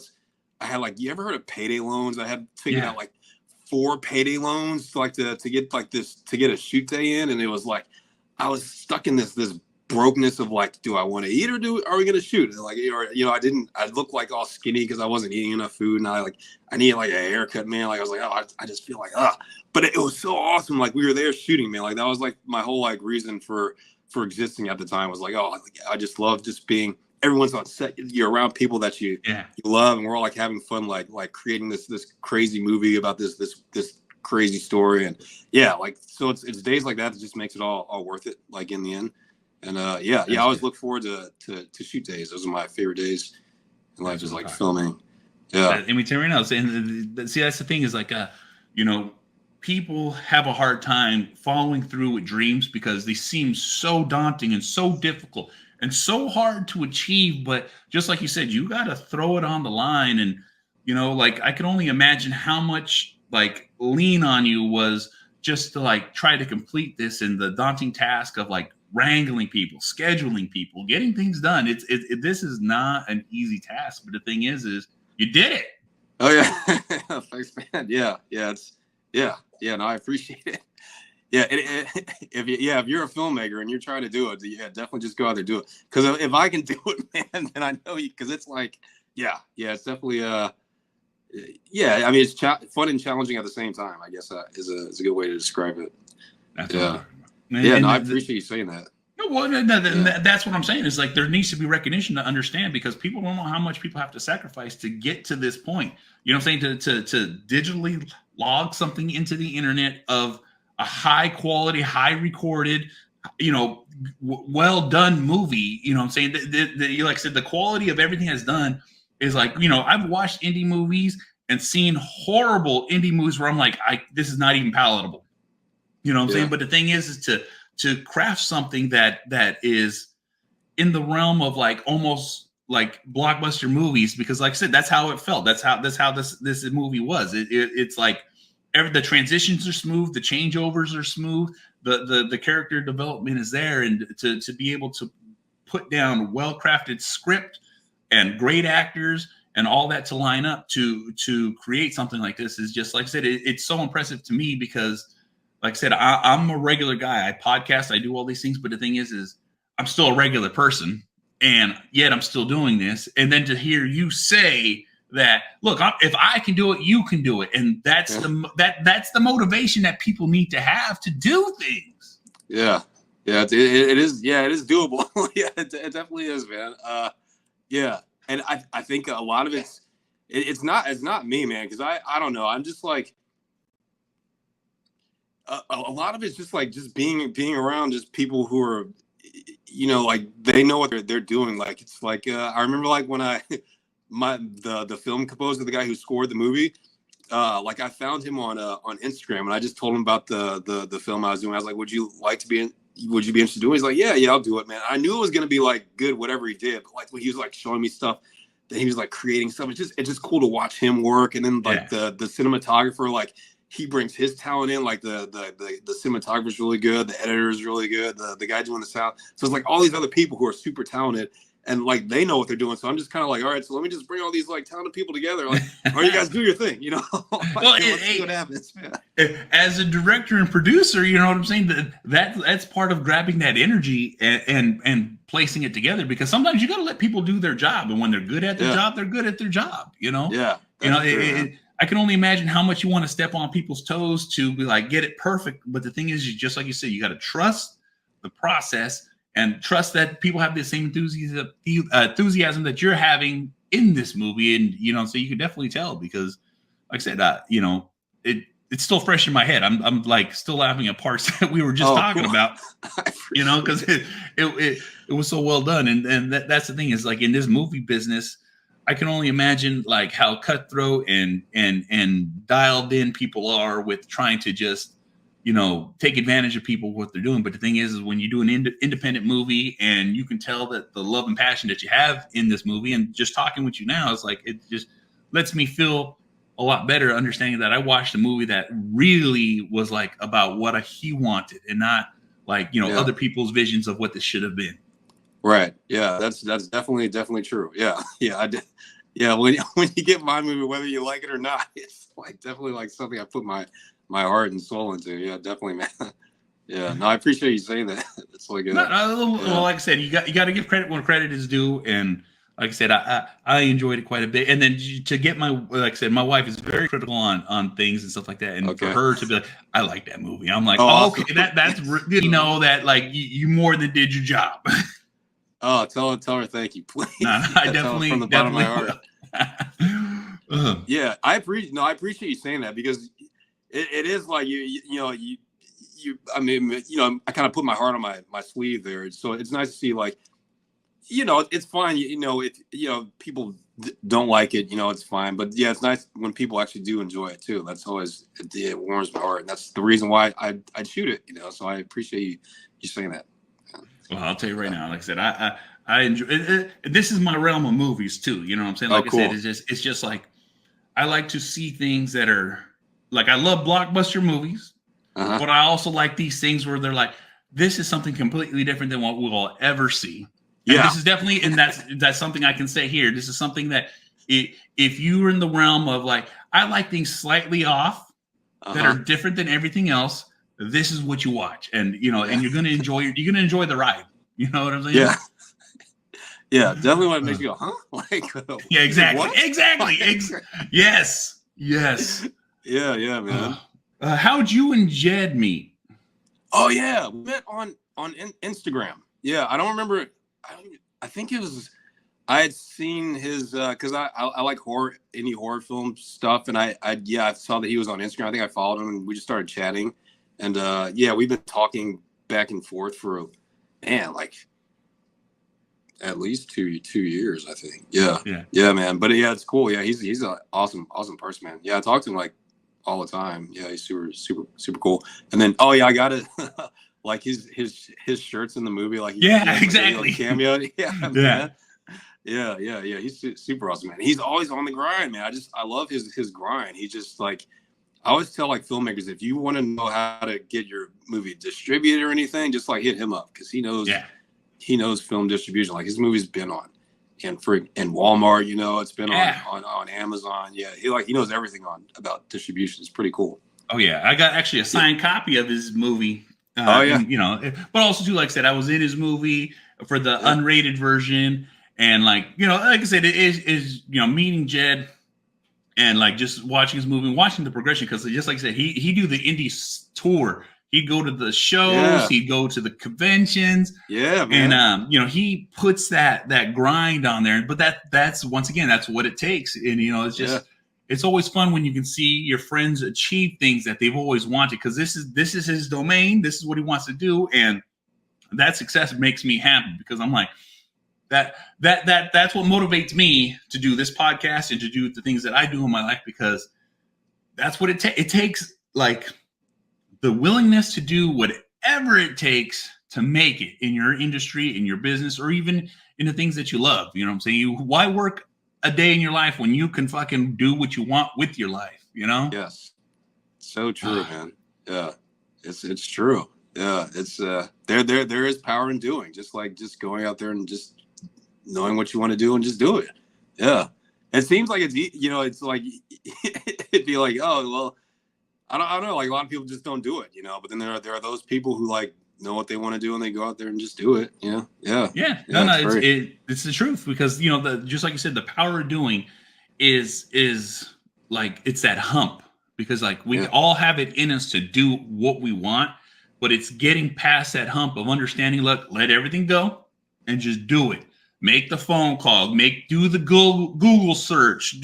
had like, you ever heard of payday loans? I had figured out like 4 payday loans to get like this, to get a shoot day in. And it was like I was stuck in this brokenness of like, do I want to eat or are we gonna shoot? And like, or, you know, I looked like all skinny because I wasn't eating enough food, and I needed like a haircut, man. Like I was like, oh, I just feel like but it was so awesome. Like we were there shooting, man. Like that was like my whole like reason for existing at the time, was like, oh, I just love just being, everyone's on set, you're around people that you love, and we're all like having fun, like creating this crazy movie about this crazy story. And like, so it's days like that just makes it all worth it, like in the end. And I always look forward to shoot days. Those are my favorite days in life, just like filming. And we turn around, and see, that's the thing is like, you know, people have a hard time following through with dreams because they seem so daunting and so difficult and so hard to achieve. But just like you said, you got to throw it on the line. And, you know, like I can only imagine how much like lean on you was just to like try to complete this, and the daunting task of like wrangling people, scheduling people, getting things done. This is not an easy task, but the thing is you did it. Oh yeah. Thanks, man. No, I appreciate it. If you're a filmmaker and you're trying to do it, definitely just go out there and do it. Because if I can do it, man, then I know you. Because it's like, it's definitely I mean, it's fun and challenging at the same time, I guess, is a good way to describe it. That's I appreciate you saying that. No, well, that's what I'm saying. Is like there needs to be recognition to understand, because people don't know how much people have to sacrifice to get to this point. You know what I'm saying? To digitally log something into the internet of a high quality, high recorded, well done movie. You know what I'm saying? Like I said, the quality of everything that's done is like, I've watched indie movies and seen horrible indie movies where I'm like, this is not even palatable. You know what I'm saying? But the thing is to craft something that is in the realm of like almost like blockbuster movies, because like I said, that's how it felt. That's how this movie was. It's like the transitions are smooth, the changeovers are smooth, the character development is there, and to be able to put down well-crafted script and great actors and all that to line up to create something like this is just, like I said, it's so impressive to me because, like I said, I'm a regular guy. I podcast, I do all these things, but the thing is I'm still a regular person, and yet I'm still doing this. And then to hear you say that, look, if I can do it, you can do it, and that's the motivation that people need to have to do things. Yeah, it is. Yeah, it is doable. Yeah, it definitely is, man. Yeah, and I think a lot of it's not me, man, because I don't know. I'm just like a lot of it's just like being around just people who are, like they know what they're doing. Like it's like I remember like when the film composer, the guy who scored the movie, like I found him on Instagram, and I just told him about the film I was doing. I was like, would you be interested in doing it? He's like, yeah, I'll do it, man. I knew it was gonna be like good, whatever he did, but like when he was like showing me stuff that he was like creating stuff, it's just cool to watch him work. And then like the cinematographer, like he brings his talent in, like the cinematographer's really good, the editor's really good, the guy doing the sound. So it's like all these other people who are super talented, and like they know what they're doing. So I'm just kind of like, all right, so let me just bring all these like talented people together. Like, all right, you guys do your thing, Like, well, let's see what happens. As a director and producer, you know what I'm saying? That's part of grabbing that energy and placing it together, because sometimes you got to let people do their job, and when they're good at their job, they're good at their job. Yeah. I can only imagine how much you want to step on people's toes to be like, get it perfect. But the thing is, just like you said, you got to trust the process and trust that people have the same enthusiasm that you're having in this movie. And, so you can definitely tell, because like I said, it's still fresh in my head. I'm like still laughing at parts that we were just talking about, because it was so well done. And that's the thing is, like, in this movie business, I can only imagine like how cutthroat and dialed in people are with trying to just, take advantage of people, what they're doing. But the thing is when you do an independent movie, and you can tell that the love and passion that you have in this movie, and just talking with you now, is like, it just lets me feel a lot better, understanding that I watched a movie that really was like about what he wanted, and not like, other people's visions of what this should have been. Right. Yeah, that's definitely true. Yeah. Yeah, I did. Yeah, when you get my movie, whether you like it or not, it's like definitely like something I put my heart and soul into. Yeah, definitely, man. Yeah. No, I appreciate you saying that. It's like well, like I said, you got to give credit when credit is due, and like I said, I enjoyed it quite a bit. And then to get like I said, my wife is very critical on things and stuff like that, and for her to be like, I like that movie, I'm like, okay, that's that like you more than did your job. Oh, tell her thank you, please. No, I definitely from the bottom of my heart. Yeah, I appreciate you saying that, because it is like you I mean, I kind of put my heart on my sleeve there, so it's nice to see, like, it's fine, if people don't like it, it's fine, but yeah, it's nice when people actually do enjoy it too. That's always, it warms my heart, and that's the reason why I'd shoot it, so I appreciate you saying that. Well, I'll tell you right now, like I said, I enjoy it. This is my realm of movies too. You know what I'm saying? Like, cool. I said, it's just like, I like to see things that are like, I love blockbuster movies, but I also like these things where they're like, this is something completely different than what we'll ever see. And this is definitely, and that's something I can say here. This is something that if you're in the realm of like, I like things slightly off that are different than everything else, this is what you watch, and and you're gonna enjoy the ride. You know what I'm saying? Yeah. Yeah, definitely want to make you go, huh? Like, yeah, exactly. What? Exactly. Yes. Yeah, man. How'd you and Jed meet? Oh yeah, we met on Instagram. Yeah, I don't remember. I think it was, I had seen his because I like indie horror film stuff, and I saw that he was on Instagram. I think I followed him, and we just started chatting. And we've been talking back and forth for like at least two years, I think. Yeah, man. But yeah, it's cool. Yeah, he's an awesome person, man. Yeah, I talk to him like all the time. Yeah, he's super cool. And then I got it. Like his shirts in the movie, like exactly. Like cameo. Yeah, man. Yeah. He's super awesome, man. He's always on the grind, man. I love his grind. He just like, I always tell like filmmakers, if you want to know how to get your movie distributed or anything, just like hit him up, because he knows film distribution. Like his movie's been on and Walmart, it's been on Amazon. Yeah, he knows everything about distribution. It's pretty cool. Oh yeah, I got actually a signed copy of his movie. And, but also too, like I said, I was in his movie for the unrated version, and like I said, it is meeting Jed and like just watching his movie, watching the progression, because just like I said, he do the indie tour. He'd go to the shows, he'd go to the conventions, man. And he puts that grind on there. But that's once again, that's what it takes, and it's just. It's always fun when you can see your friends achieve things that they've always wanted, because this is his domain. This is what he wants to do, and that success makes me happy, because I'm like that's what motivates me to do this podcast and to do the things that I do in my life, because that's what it takes, like the willingness to do whatever it takes to make it in your industry, in your business, or even in the things that you love. You know what I'm saying? Why work a day in your life when you can fucking do what you want with your life, Yes. So true, man. Yeah. It's true. Yeah. It's there is power in doing, just going out there and just knowing what you want to do and just do it. Yeah. It seems like it's like it'd be like, oh well, I don't know, like a lot of people just don't do it, but then there are those people who like know what they want to do and they go out there and just do it. No, it's the truth, because just like you said, the power of doing is like, it's that hump, because like we all have it in us to do what we want, but it's getting past that hump of understanding, look, let everything go and just do it. Make the phone call, do the Google search,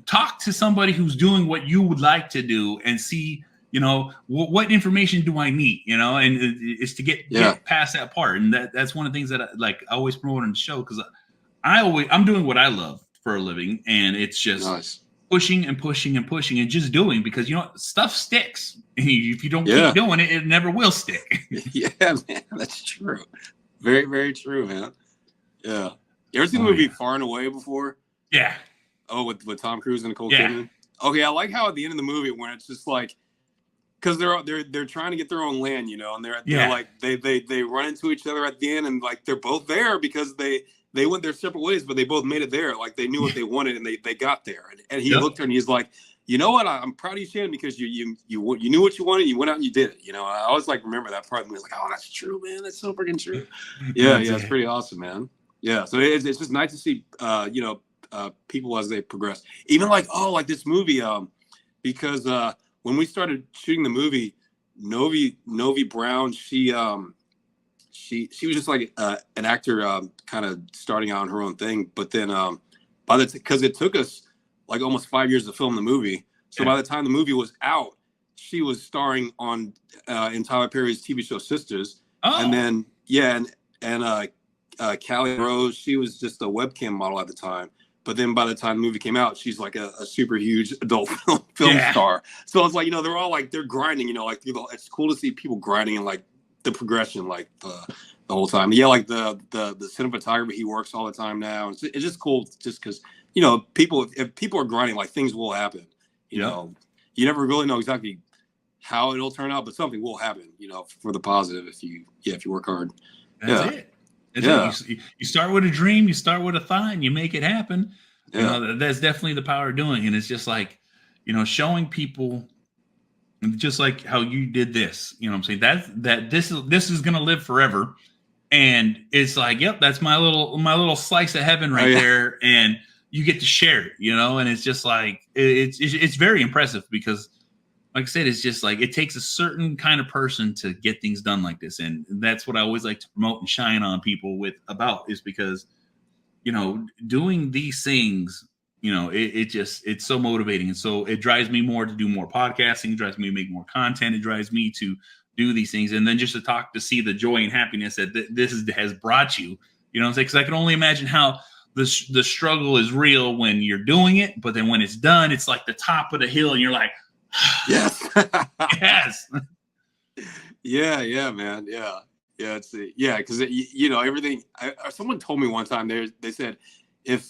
talk to somebody who's doing what you would like to do, and see what information do I need, and it's to get past that part. And that's one of the things that I always promote on the show, because I'm doing what I love for a living, and it's just pushing and pushing and pushing and just doing, because stuff sticks. If you don't keep doing it, it never will stick. Yeah, man, that's true. Very, very true, man. Yeah. You ever seen the movie Far and Away before? Yeah. Oh, with Tom Cruise and Nicole Kidman? Okay, I like how at the end of the movie, when it's just like, because they're trying to get their own land, and they're like they run into each other at the end, and like they're both there because they went their separate ways, but they both made it there. Like they knew what they wanted, and they got there. And he looked at her and he's like, you know what? I'm proud of you, Shannon, because you knew what you wanted. You went out and you did it. I always like remember that part. And we was like, oh, that's true, man. That's so freaking true. Yeah, it's pretty awesome, man. Yeah, so it's just nice to see people as they progress. Even like this movie, because when we started shooting the movie, Novi Brown, she was just like an actor, kind of starting out on her own thing. But then because it took us like almost 5 years to film the movie, so by the time the movie was out, she was starring on in Tyler Perry's TV show Sisters. And then and Callie Rose, she was just a webcam model at the time. But then by the time the movie came out, she's like a super huge adult film star. So it's like, they're all like, they're grinding, it's cool to see people grinding and like the progression, like the whole time. Yeah, like the cinematography, he works all the time now. It's just cool just because, if people are grinding, like things will happen. You know, you never really know exactly how it'll turn out, but something will happen, for the positive if you work hard. That's it. You start with a dream, you start with a thought, and you make it happen. That's definitely the power of doing. And it's just like, showing people, just like how you did this, what I'm saying, that this is going to live forever. And it's like, yep, that's my little slice of heaven right there. And you get to share it, and it's just like, it's very impressive, because like I said, it's just like, it takes a certain kind of person to get things done like this. And that's what I always like to promote and shine on people is because, doing these things, it's so motivating. And so it drives me more to do more podcasting. It drives me to make more content. It drives me to do these things, and then just to see the joy and happiness that has brought you. You know what I'm saying? Because I can only imagine how the struggle is real when you're doing it, but then when it's done, it's like the top of the hill, and you're like, yes, yes, yeah, man, yeah, it's because everything. Someone told me one time they said if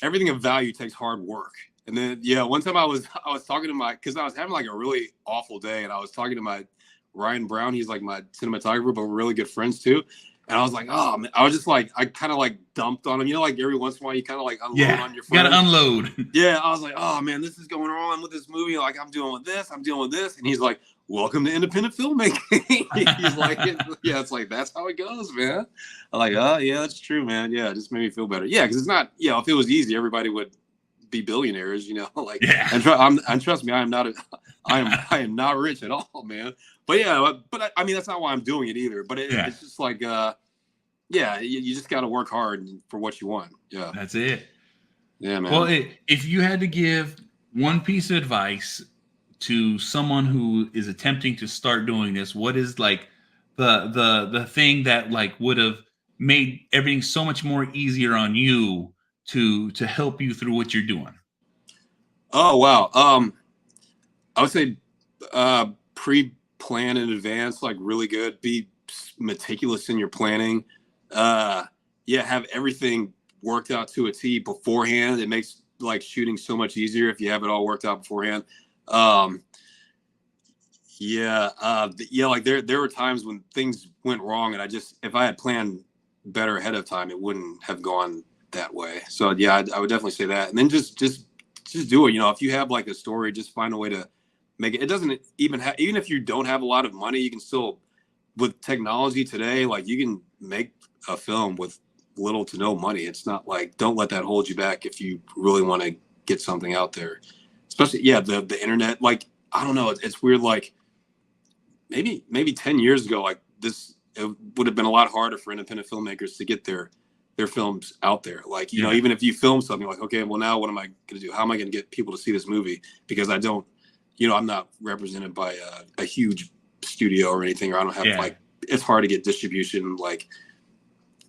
everything of value takes hard work. And then, one time I was talking to because I was having like a really awful day, and I was talking to my Ryan Brown. He's like my cinematographer, but we're really good friends too. And I was like, oh man, I was just like, I kind of like dumped on him. Like every once in a while, you kind of like unload on your friends. You gotta unload. Yeah, I was like, oh man, this is going on with this movie. Like I'm dealing with this, and he's like, welcome to independent filmmaking. He's like, it's like that's how it goes, man. I'm like, oh yeah, that's true, man. Yeah, it just made me feel better. Yeah, because it's not, if it was easy, everybody would be billionaires, like, and trust me, I am not rich at all, man. But I mean, that's not why I'm doing it either. But it's just like, you just got to work hard for what you want. Yeah, that's it. Yeah, man. Well, if you had to give one piece of advice to someone who is attempting to start doing this, what is like the thing that like would have made everything so much more easier on you to help you through what you're doing? Oh wow. I would say pre-plan in advance, like really good. Be meticulous in your planning. Have everything worked out to a T beforehand. It makes like shooting so much easier if you have it all worked out beforehand. Like there were times when things went wrong, and if I had planned better ahead of time, it wouldn't have gone that way. So I would definitely say that. And then just do it. If you have like a story, just find a way to make it. It doesn't even if you don't have a lot of money, you can still, with technology today, like you can make a film with little to no money. It's not like, don't let that hold you back if you really want to get something out there. Especially, the internet, like, I don't know. It's weird. Like maybe 10 years ago, like this, it would have been a lot harder for independent filmmakers to get their films out there. Like, even if you film something, like, okay, well now what am I going to do? How am I going to get people to see this movie? Because I don't, I'm not represented by a huge studio or anything, or I don't have like, it's hard to get distribution. Like,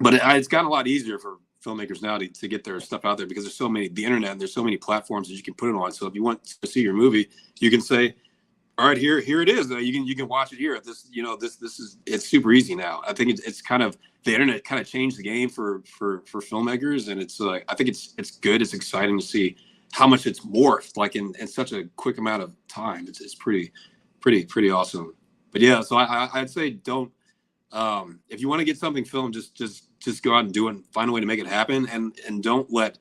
but it's gotten a lot easier for filmmakers now to get their stuff out there, because there's the internet, and there's so many platforms that you can put it on. So if you want to see your movie, you can say, all right, here it is. You can watch it here at this, it's super easy now. I think it's kind of, the internet kind of changed the game for filmmakers. And it's like, I think it's good. It's exciting to see how much it's morphed, like in such a quick amount of time. It's pretty awesome. But so I'd say don't, if you want to get something filmed, just go out and do it and find a way to make it happen. And don't let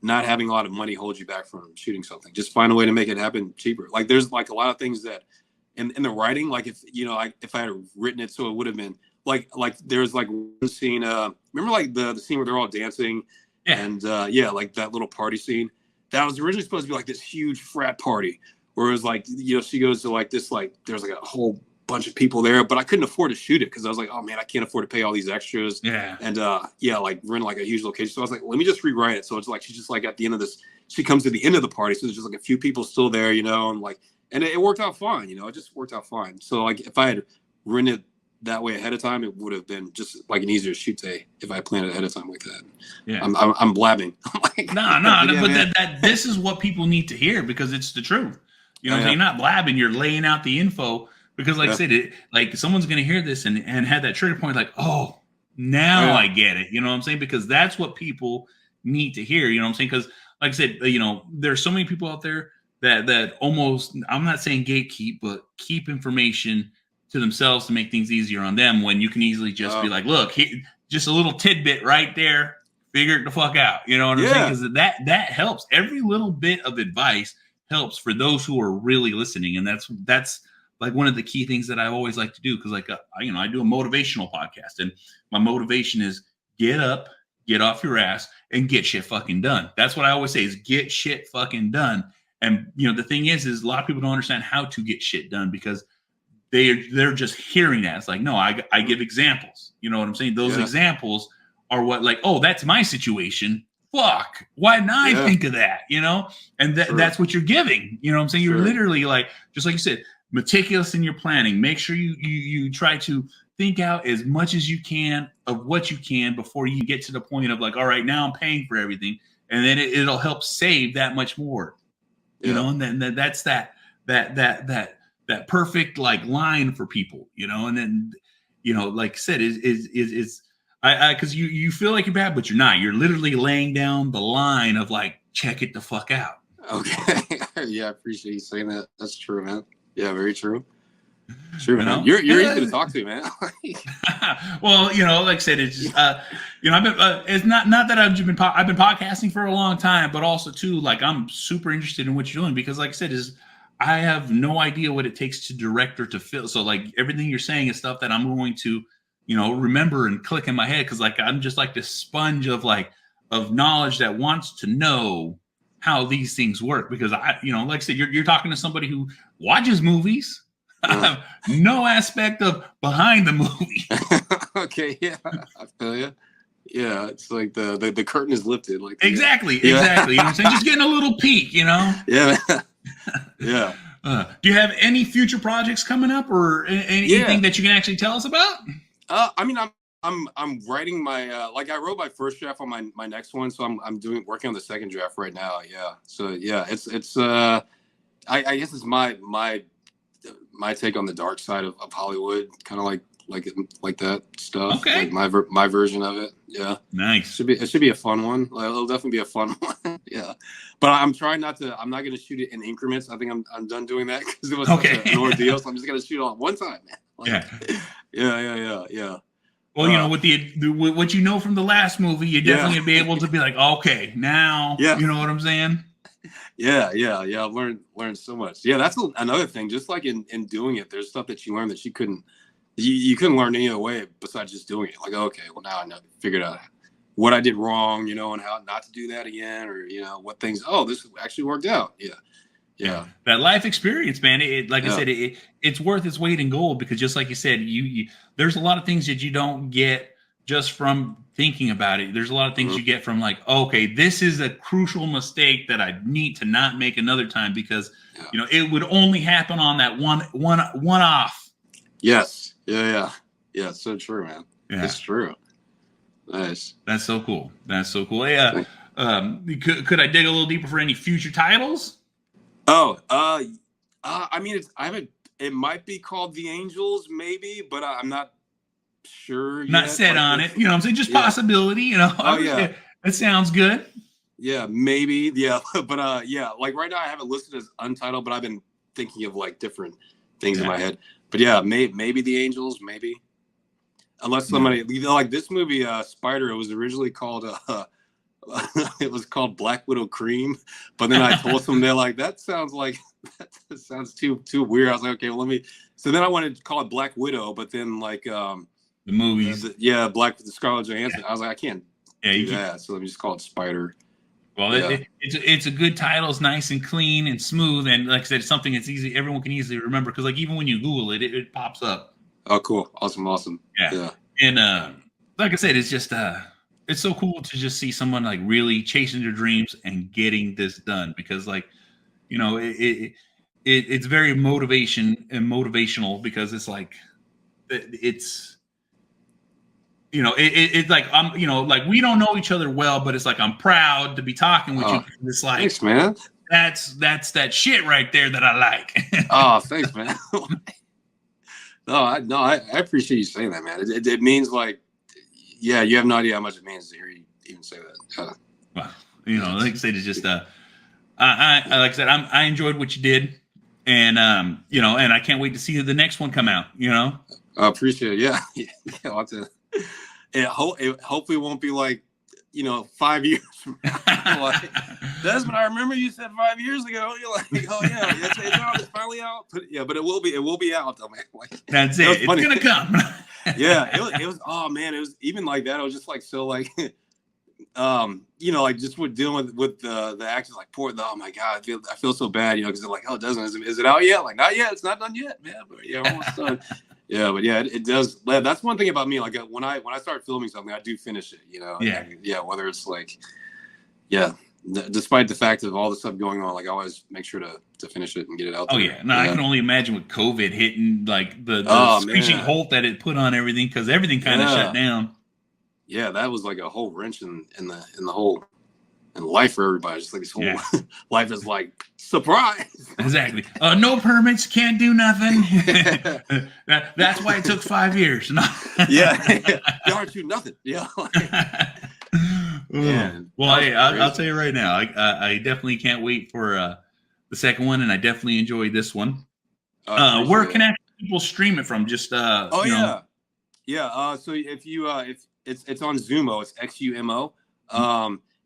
not having a lot of money hold you back from shooting something. Just find a way to make it happen cheaper. Like there's like a lot of things that in the writing, like if I had written it so it would have been like there's like one scene, remember like the scene where they're all dancing and like that little party scene that was originally supposed to be like this huge frat party where it was like, she goes to like this, like there's like a whole bunch of people there, but I couldn't afford to shoot it because I was like, oh man, I can't afford to pay all these extras. And like rent like a huge location. So I was like, let me just rewrite it. So it's like she's just like at the end of this, she comes to the end of the party, so there's just like a few people still there, and like, and it worked out fine. It just worked out fine. So like if I had written it that way ahead of time, it would have been just like an easier shoot day if I planned it ahead of time like that. I'm blabbing. Like, but this is what people need to hear, because it's the truth. So you're not blabbing, you're laying out the info. Because like I said, like someone's going to hear this and have that trigger point, like, oh, now I get it. You know what I'm saying? Because that's what people need to hear. You know what I'm saying? Because like I said, there's so many people out there that almost, I'm not saying gatekeep, but keep information to themselves to make things easier on them, when you can easily just be like, look, just a little tidbit right there, figure it the fuck out. You know what I'm saying? Because that helps. Every little bit of advice helps for those who are really listening. And that's like one of the key things that I always like to do, because like I do a motivational podcast, and my motivation is get up, get off your ass, and get shit fucking done. That's what I always say, is get shit fucking done. And the thing is a lot of people don't understand how to get shit done, because they're just hearing that. It's like, no, I give examples. You know what I'm saying? Those examples are what, like, oh, that's my situation. Fuck, why didn't I think of that? And that's what you're giving. You know what I'm saying? You're literally like, just like you said, meticulous in your planning. Make sure you try to think out as much as you can of what you can before you get to the point of like, all right, now I'm paying for everything, and then it'll help save that much more. You know, and then that's that perfect like line for people. You know, and then like I said, is because you feel like you're bad, but you're not. You're literally laying down the line of like, check it the fuck out. Okay. Yeah, I appreciate you saying that. That's true, man. Yeah, very true. True, man. know? You're easy to talk to, man. Well, like I said, it's just I've been it's not that I've been podcasting for a long time, but also too like I'm super interested in what you're doing because, like I said, I have no idea what it takes to direct or to film. So like everything you're saying is stuff that I'm going to remember and click in my head because like I'm just like this sponge of knowledge that wants to know how these things work because like I said, you're talking to somebody who watches movies. I have no aspect of behind the movie. Okay, yeah, I feel you. Yeah, it's like the curtain is lifted. Like exactly. You know what I'm saying? Just getting a little peek, Yeah. Yeah. Do you have any future projects coming up or anything that you can actually tell us about? I mean, I'm writing my like I wrote my first draft on my next one, so I'm working on the second draft right now. Yeah. So yeah, it's I guess it's my take on the dark side of Hollywood, kind of like that stuff. Okay. Like my version of it. Yeah. Nice. It should be a fun one. It'll definitely be a fun one. Yeah. But I'm trying not to. I'm not going to shoot it in increments. I think I'm done doing that because it was such an ordeal. So I'm just going to shoot it on one time, man. Yeah. Well, with what you know from the last movie, you're definitely gonna be able to be like, okay, now, you know what I'm saying? Yeah. I've learned so much. Yeah, that's another thing. Just like in doing it, there's stuff that you learn that you couldn't learn any other way besides just doing it. Like, okay, well now I figured out what I did wrong, and how not to do that again, or what things. Oh, this actually worked out. Yeah. That life experience, man. I said, it's worth its weight in gold because just like you said, you there's a lot of things that you don't get just from thinking about it. There's a lot of things you get from like, okay, this is a crucial mistake that I need to not make another time because it would only happen on that one off. Yes. Yeah. It's so true, man. Yeah. It's true. Nice. That's so cool. Hey, could I dig a little deeper for any future titles? Oh, I mean, it might be called The Angels, maybe, but I'm not sure. Not set on it. You know what I'm saying? Just possibility, Oh, yeah. That sounds good. Yeah, maybe. Yeah. But, like right now I have it listed as untitled, but I've been thinking of like different things in my head. But yeah, maybe The Angels, maybe. Unless somebody, like this movie, Spider, it was originally called, it was called Black Widow Cream, but then I told them they're like that sounds too weird. I was like, okay, well so then I wanted to call it Black Widow, but then like the movies, Scarlett Johansson. I was like, I can't do that, so let me just call it Spider. Well, it's a good title. It's nice and clean and smooth, and like I said, it's something that's easy. Everyone can easily remember because like even when you Google it, it pops up. Oh, cool, awesome. Yeah. And like I said, it's just it's so cool to just see someone like really chasing their dreams and getting this done because like, it's very motivational because it's like, it's like, I'm, like we don't know each other well, but it's like, I'm proud to be talking with you. It's like, thanks, man. That's that shit right there that I like. Oh, thanks, man. No, I appreciate you saying that, man. It means like, yeah, you have no idea how much it means to hear you even say that. Well, like I said, it's just I like I said, I enjoyed what you did, and and I can't wait to see the next one come out. I appreciate it. Yeah, I'll have to. It hopefully won't be like 5 years from now. Like, Desmond, I remember you said 5 years ago. You're like, oh yeah, it's out. It's finally out. But it will be out though, man. Like, that's it. It's gonna come. Yeah, it was. Oh man, it was even like that. It was just like so like, like just with dealing with the actors, like oh my god, I feel so bad, because they're like, oh, Desmond, is it out yet? Like, not yet. It's not done yet, man. But yeah, almost done. Yeah, but yeah, it does. That's one thing about me. Like when I start filming something, I do finish it. Yeah. And, yeah. Whether it's like, yeah, despite the fact of all the stuff going on, like I always make sure to finish it and get it out there. Oh yeah, no, I can only imagine with COVID hitting, like the screeching man. halt that it put on everything, because everything kind of shut down. Yeah, that was like a whole wrench in the whole in life for everybody. Just like this whole life is like surprise. Exactly. No permits, can't do nothing. That's why it took 5 years. No. Yeah, you aren't doing nothing. Yeah. Well, hey, I'll tell you right now, I definitely can't wait for the second one, and I definitely enjoyed this one. Where can people stream it from? Just So if you if it's on Zumo, it's XUMO.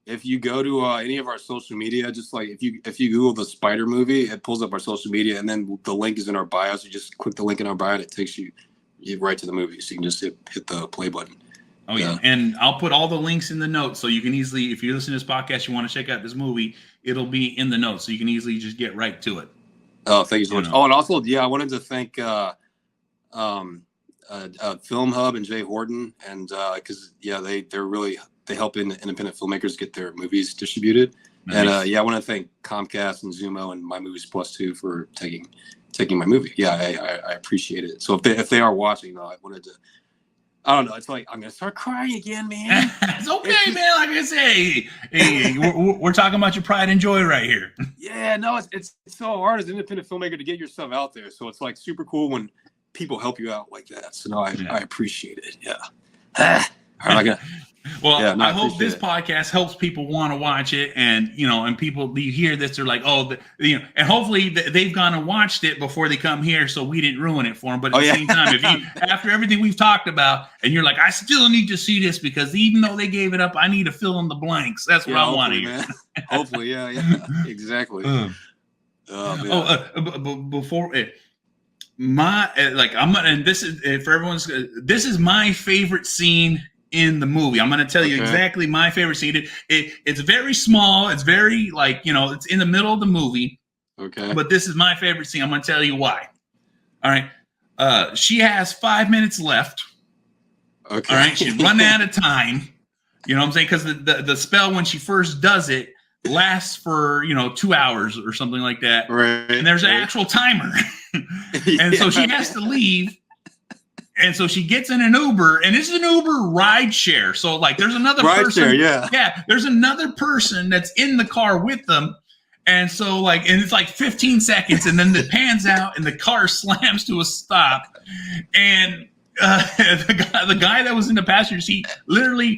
If you go to any of our social media, just like if you Google the Spider movie, it pulls up our social media, and then the link is in our bio. So you just click the link in our bio, and it takes you right to the movie. So you can just hit the play button. Oh yeah, and I'll put all the links in the notes, so you can easily, if you listen to this podcast, you want to check out this movie, it'll be in the notes, so you can easily just get right to it. Oh, thank you so much. Oh, and also, I wanted to thank Film Hub and Jay Horton, and because they help independent filmmakers get their movies distributed. Nice. And I want to thank Comcast and Zumo and My Movies Plus 2 for taking my movie. Yeah, I appreciate it. So if they are watching, I wanted to. I don't know. It's like I'm gonna start crying again, man. It's okay, man. Like I say, hey, we're talking about your pride and joy right here. Yeah, no, it's so hard as an independent filmmaker to get your stuff out there. So it's like super cool when people help you out like that. So I appreciate it. Yeah. All right, I hope this podcast helps people want to watch it, and and people you hear this, they're like, and hopefully they've gone and watched it before they come here, so we didn't ruin it for them. But at the same time, if you after everything we've talked about, and you're like, I still need to see this because even though they gave it up, I need to fill in the blanks. That's what I want to hear. Hopefully, exactly. Before it. I'm gonna, and this is for everyone's. This is my favorite scene in the movie. I'm going to tell you exactly my favorite scene. It's very small. It's very it's in the middle of the movie. Okay. But this is my favorite scene. I'm going to tell you why. All right. She has 5 minutes left. Okay. All right. She's running out of time. You know what I'm saying? Because the spell when she first does it lasts for 2 hours or something like that. Right. And there's an actual timer. And so she has to leave. And so she gets in an Uber, and this is an Uber ride share. So there's another person. Yeah. There's another person that's in the car with them. And so and it's 15 seconds, and then it pans out and the car slams to a stop. And the guy that was in the passenger seat literally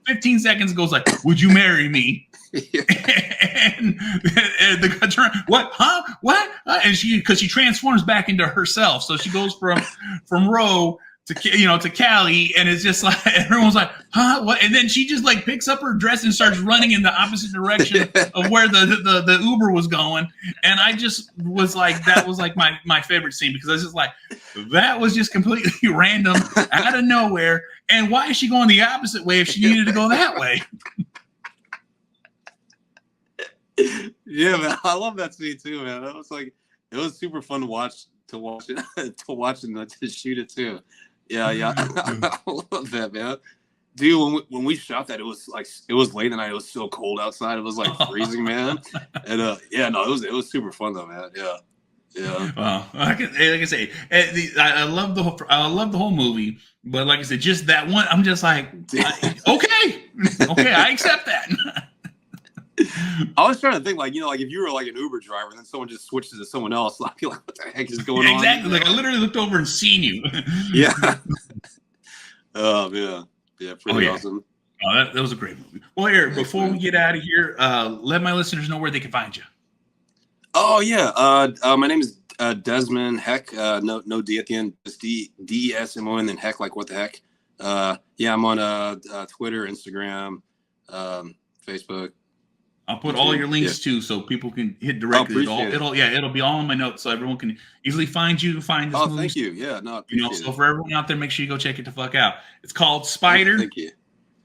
15 seconds goes would you marry me? And the guy turns, what? Huh? What? And because she transforms back into herself. So she goes from Roe to Callie, and it's just everyone's like, huh? What? And then she just picks up her dress and starts running in the opposite direction of where the Uber was going. And I just was that was my favorite scene, because I was just that was just completely random out of nowhere. And why is she going the opposite way if she needed to go that way? Yeah, man, I love that scene too, man. It was super fun to watch and to shoot it too. Yeah, I love that, man. Dude, when we shot that, it was late at night. It was so cold outside. It was freezing, man. And it was super fun though, man. Yeah. Well, like I say, I love the whole movie, but like I said, just that one, I'm just okay, I accept that. I was trying to think, if you were an Uber driver and then someone just switches to someone else, I feel what the heck is going on? Exactly. I literally looked over and seen you. Yeah. Oh, yeah, pretty awesome. Oh, that was a great movie. Well, here, before we get out of here, let my listeners know where they can find you. Oh, yeah. My name is Desmon Heck. No D at the end. Just DESMON, and then Heck, what the heck. I'm on Twitter, Instagram, Facebook. I'll put all your links too, so people can hit directly. It'll be all in my notes, so everyone can easily find you, find this movie. Oh, thank you. Yeah, no, so for everyone out there, make sure you go check it the fuck out. It's called Spider. Thank you.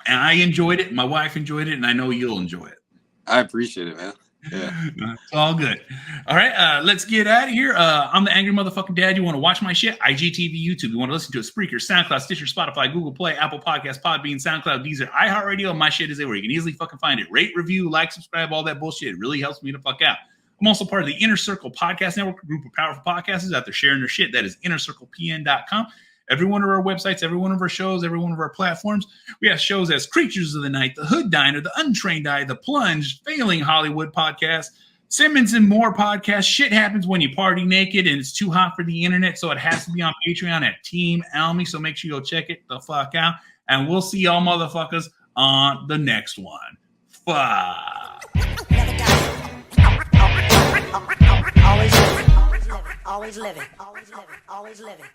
And I enjoyed it. My wife enjoyed it, and I know you'll enjoy it. I appreciate it, man. It's all good. All right, let's get out of here. I'm the Angry Motherfucking Dad. You want to watch my shit? IGTV, YouTube. You want to listen to a Spreaker, SoundCloud, Stitcher, Spotify, Google Play, Apple Podcasts, Podbean, SoundCloud, Deezer, iHeartRadio. My shit is everywhere. You can easily fucking find it. Rate, review, like, subscribe, all that bullshit. It really helps me to fuck out. I'm also part of the Inner Circle Podcast Network, a group of powerful podcasters out there sharing their shit. That is innercirclepn.com. Every one of our websites, every one of our shows, every one of our platforms. We have shows as Creatures of the Night, The Hood Diner, The Untrained Eye, The Plunge, Failing Hollywood Podcast, Simmons and More Podcast. Shit happens when you party naked and it's too hot for the internet, so it has to be on Patreon at Team Almy. So make sure you go check it the fuck out. And we'll see y'all motherfuckers on the next one. Fuck. Never die. Always living. Always living. Always living. Always living. Always living.